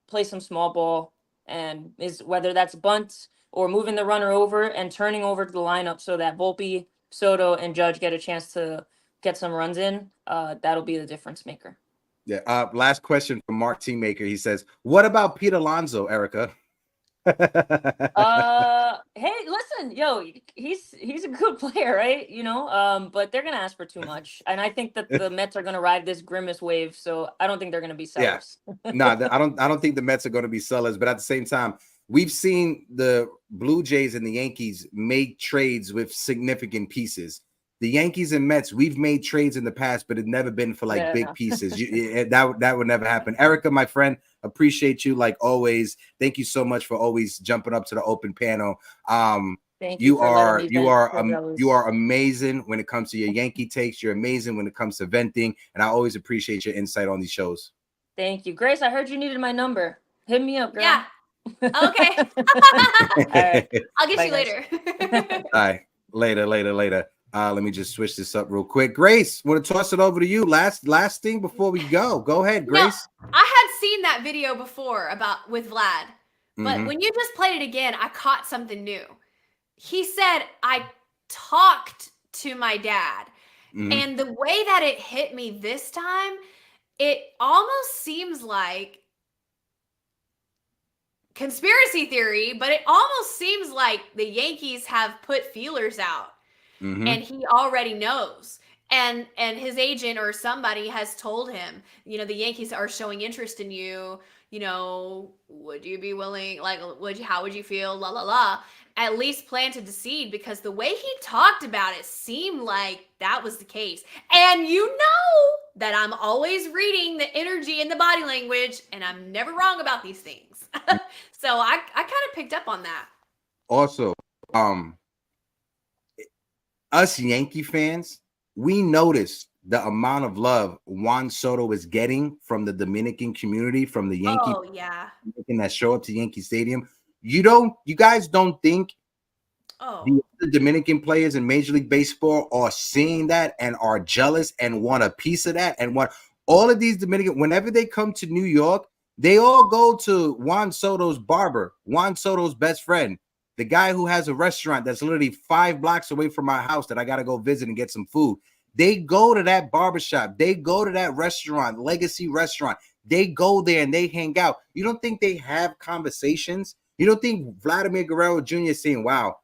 play some small ball, and is whether that's bunts or moving the runner over and turning over to the lineup so that Volpe, Soto, and Judge get a chance to get some runs in. That'll be the difference maker. Yeah. Last question from Mark Teammaker. He says, "What about Pete Alonso, Erica?" Hey, listen, he's a good player, right? But they're gonna ask for too much, and I think that the Mets are gonna ride this grimace wave, so I don't think they're gonna be sellers. No, I don't think the Mets are going to be sellers, but at the same time, we've seen the Blue Jays and the Yankees make trades with significant pieces. The Yankees and Mets, we've made trades in the past, but it's never been for big pieces. That would never happen. Erica, my friend, appreciate you like always. Thank you so much for always jumping up to the open panel. Thank you are are amazing when it comes to your Yankee takes. You're amazing when it comes to venting, and I always appreciate your insight on these shows. Thank you, Grace. I heard you needed my number. Hit me up, girl. Yeah. Okay. All right. I'll get Bye, you guys. later. All right. Later. Let me just switch this up real quick. Grace, want to toss it over to you. Last thing before we go. Go ahead, Grace. No, I had seen that video before with Vlad, but when you just played it again, I caught something new. He said, I talked to my dad. And the way that it hit me this time, it almost seems like conspiracy theory, but it almost seems like the Yankees have put feelers out. And he already knows, and his agent or somebody has told him, the Yankees are showing interest in you. Would you be willing? How would you feel? La la la. At least planted the seed, because the way he talked about it seemed like that was the case. And that I'm always reading the energy and the body language, and I'm never wrong about these things. So I kind of picked up on that. Also, us Yankee fans, we noticed the amount of love Juan Soto is getting from the Dominican community, from the Yankee that show up to Yankee Stadium. You guys don't think the Dominican players in Major League Baseball are seeing that and are jealous and want a piece of that, and want all of these Dominican, whenever they come to New York, they all go to Juan Soto's barber, Juan Soto's best friend, the guy who has a restaurant that's literally 5 blocks away from my house that I got to go visit and get some food. They go to that barbershop. They go to that restaurant, Legacy Restaurant. They go there and they hang out. You don't think they have conversations? You don't think Vladimir Guerrero Jr. is saying, wow,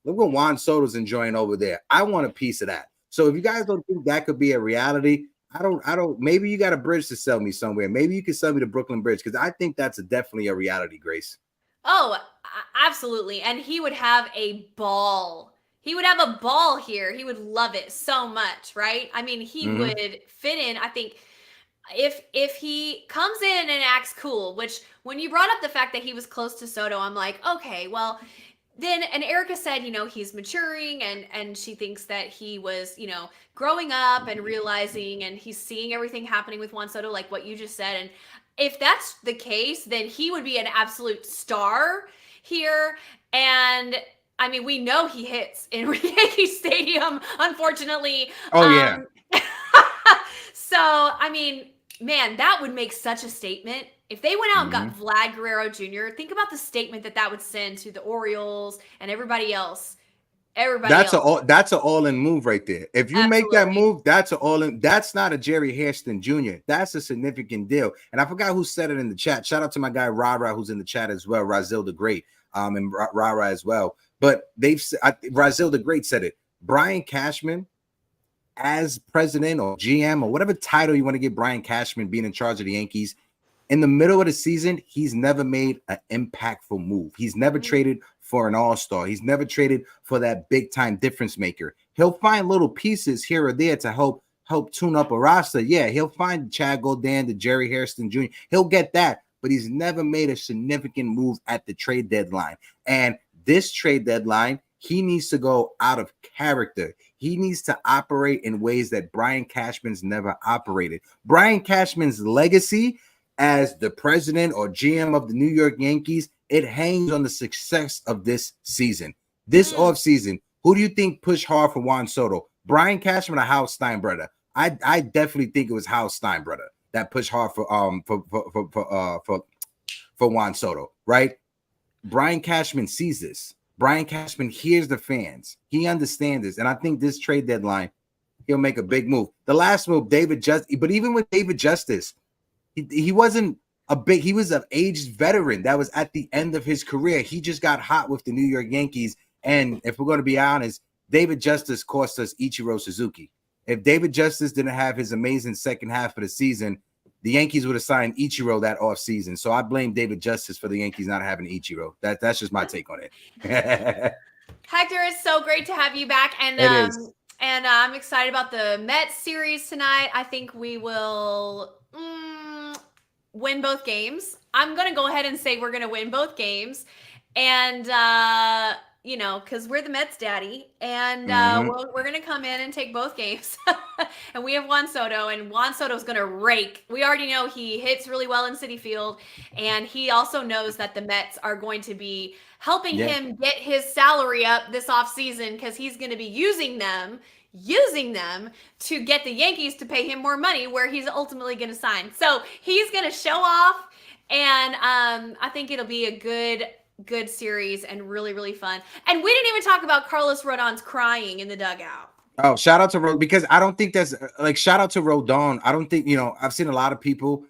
look what Juan Soto's enjoying over there. I want a piece of that. So if you guys don't think that could be a reality, I don't, maybe you got a bridge to sell me somewhere. Maybe you can sell me the Brooklyn Bridge, because I think that's definitely a reality, Grace. Oh, absolutely. And he would have a ball. He would have a ball here. He would love it so much, right? I mean, he would fit in. I think if he comes in and acts cool, which when you brought up the fact that he was close to Soto, I'm like, okay, well, then, and Erica said, he's maturing, and she thinks that he was, growing up and realizing, and he's seeing everything happening with Juan Soto, like what you just said. And if that's the case, then he would be an absolute star. here. And I mean, we know he hits in Yankee Stadium, unfortunately. Oh, yeah. So, I mean, man, that would make such a statement. If they went out and got Vlad Guerrero Jr., think about the statement that would send to the Orioles and everybody else. That's an all-in move right there. If you make that move, that's an all-in. That's not a Jerry Hairston Jr. That's a significant deal. And I forgot who said it in the chat. Shout out to my guy Rara, who's in the chat as well. Razil the Great, and Rara as well. But Razil the Great said it. Brian Cashman, as president or GM or whatever title you want to give Brian Cashman being in charge of the Yankees, in the middle of the season, he's never made an impactful move. He's never traded for an all-star. He's never traded for that big-time difference maker. He'll find little pieces here or there to help tune up a roster. Yeah, he'll find Chad Goldan, the Jerry Hairston Jr. He'll get that, but he's never made a significant move at the trade deadline. And this trade deadline, he needs to go out of character. He needs to operate in ways that Brian Cashman's never operated. Brian Cashman's legacy as the president or GM of the New York Yankees, it hangs on the success of this season. This offseason, who do you think pushed hard for Juan Soto? Brian Cashman or Hal Steinbrenner? I definitely think it was Hal Steinbrenner that pushed hard for Juan Soto, right? Brian Cashman sees this. Brian Cashman hears the fans. He understands this. And I think this trade deadline, he'll make a big move. The last move, David Justice, but even with David Justice, he wasn't he was an aged veteran that was at the end of his career. He just got hot with the New York Yankees. And if we're going to be honest, David Justice cost us Ichiro Suzuki. If David Justice didn't have his amazing second half of the season, the Yankees would have signed Ichiro that offseason. So I blame David Justice for the Yankees not having Ichiro. That's just my take on it. Hector, it's so great to have you back. And and I'm excited about the Mets series tonight. I think we will win both games. I'm going to go ahead and say we're going to win both games. And, you know, because we're the Mets daddy. And we're going to come in and take both games. And we have Juan Soto. And Juan Soto's going to rake. We already know he hits really well in Citi Field. And he also knows that the Mets are going to be helping him get his salary up this offseason because he's going to be using them to get the Yankees to pay him more money where he's ultimately going to sign. So he's going to show off, and I think it'll be a good series and really, really fun. And we didn't even talk about Carlos Rodon's crying in the dugout. Oh, shout out to Rodon, because I don't think that's like shout out to Rodon. I don't think, you know, I've seen a lot of people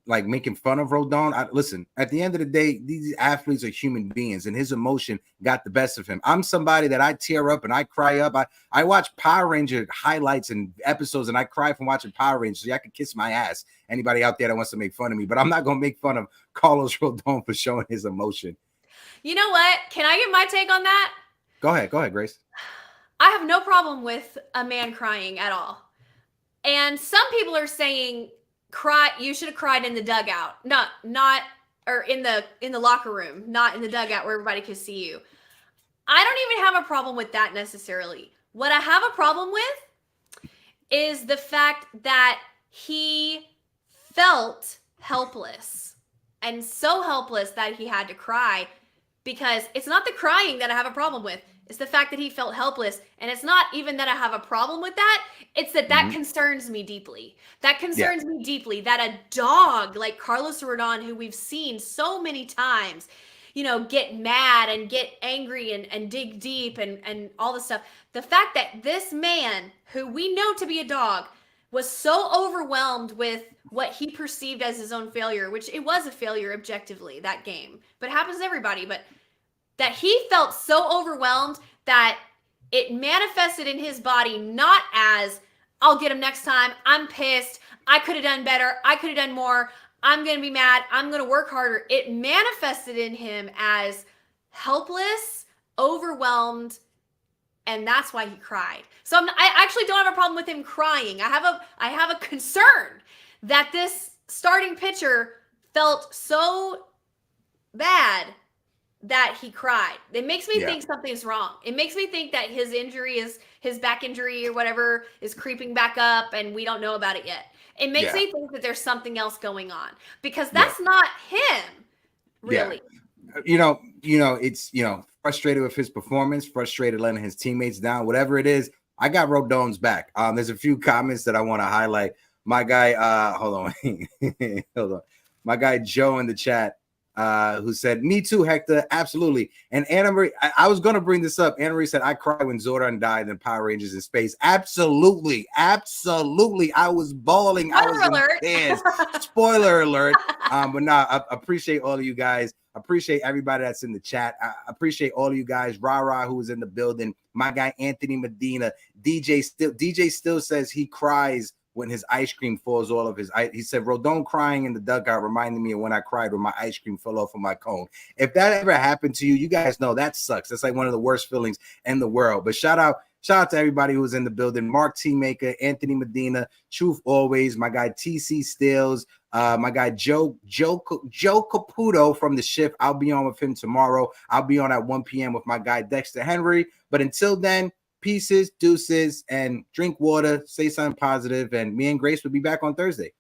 like making fun of Rodon. Listen, at the end of the day, these athletes are human beings, and his emotion got the best of him. I'm somebody that I tear up and I cry up. I watch Power Ranger highlights and episodes, and I cry from watching Power Rangers. So y'all can kiss my ass. Anybody out there that wants to make fun of me, but I'm not gonna make fun of Carlos Rodon for showing his emotion. You know what? Can I give my take on that? Go ahead, Grace. I have no problem with a man crying at all. And some people are saying you should have cried in the dugout. Not or in the locker room, not in the dugout where everybody could see you. I don't even have a problem with that necessarily. What I have a problem with is the fact that he felt helpless, and so helpless that he had to cry, because it's not the crying that I have a problem with. It's the fact that he felt helpless. And it's not even that I have a problem with that. It's that concerns me deeply. That concerns me deeply that a dog like Carlos Rodon, who we've seen so many times, you know, get mad and get angry and dig deep and all this stuff. The fact that this man, who we know to be a dog, was so overwhelmed with what he perceived as his own failure, which it was a failure objectively, that game. But it happens to everybody. But that he felt so overwhelmed that it manifested in his body not as, I'll get him next time, I'm pissed, I could have done better, I could have done more, I'm going to be mad, I'm going to work harder. It manifested in him as helpless, overwhelmed, and that's why he cried. So I actually don't have a problem with him crying. I have a concern that this starting pitcher felt so bad that he cried. It makes me think something's wrong. It makes me think that his back injury or whatever is creeping back up and we don't know about it yet. It makes me think that there's something else going on, because that's not him, really. It's frustrated with his performance, frustrated letting his teammates down, whatever it is. I got Rodon's back. There's a few comments that I want to highlight. My guy, hold on, hold on. My guy Joe in the chat, who said, "Me too, Hector, absolutely." And Anna Marie, I was gonna bring this up. Anna Marie said, "I cried when Zordon died in Power Rangers in Space." Absolutely, absolutely. I was bawling. I was in tears. Spoiler alert. But I appreciate all of you guys. Appreciate everybody that's in the chat. I appreciate all of you guys. Ra, who was in the building. My guy Anthony Medina. DJ still says he cries when his ice cream falls all of his ice. He said, Rodon crying in the dugout reminded me of when I cried when my ice cream fell off of my cone. If that ever happened to you, you guys know that sucks. That's like one of the worst feelings in the world. But shout out to everybody who was in the building. Mark T. Maker, Anthony Medina, Truth Always, my guy TC Stills, my guy Joe Caputo from the shift. I'll be on with him tomorrow. I'll be on at 1 p.m. with my guy Dexter Henry. But until then, pieces, deuces, and drink water, say something positive, and me and Grace will be back on Thursday.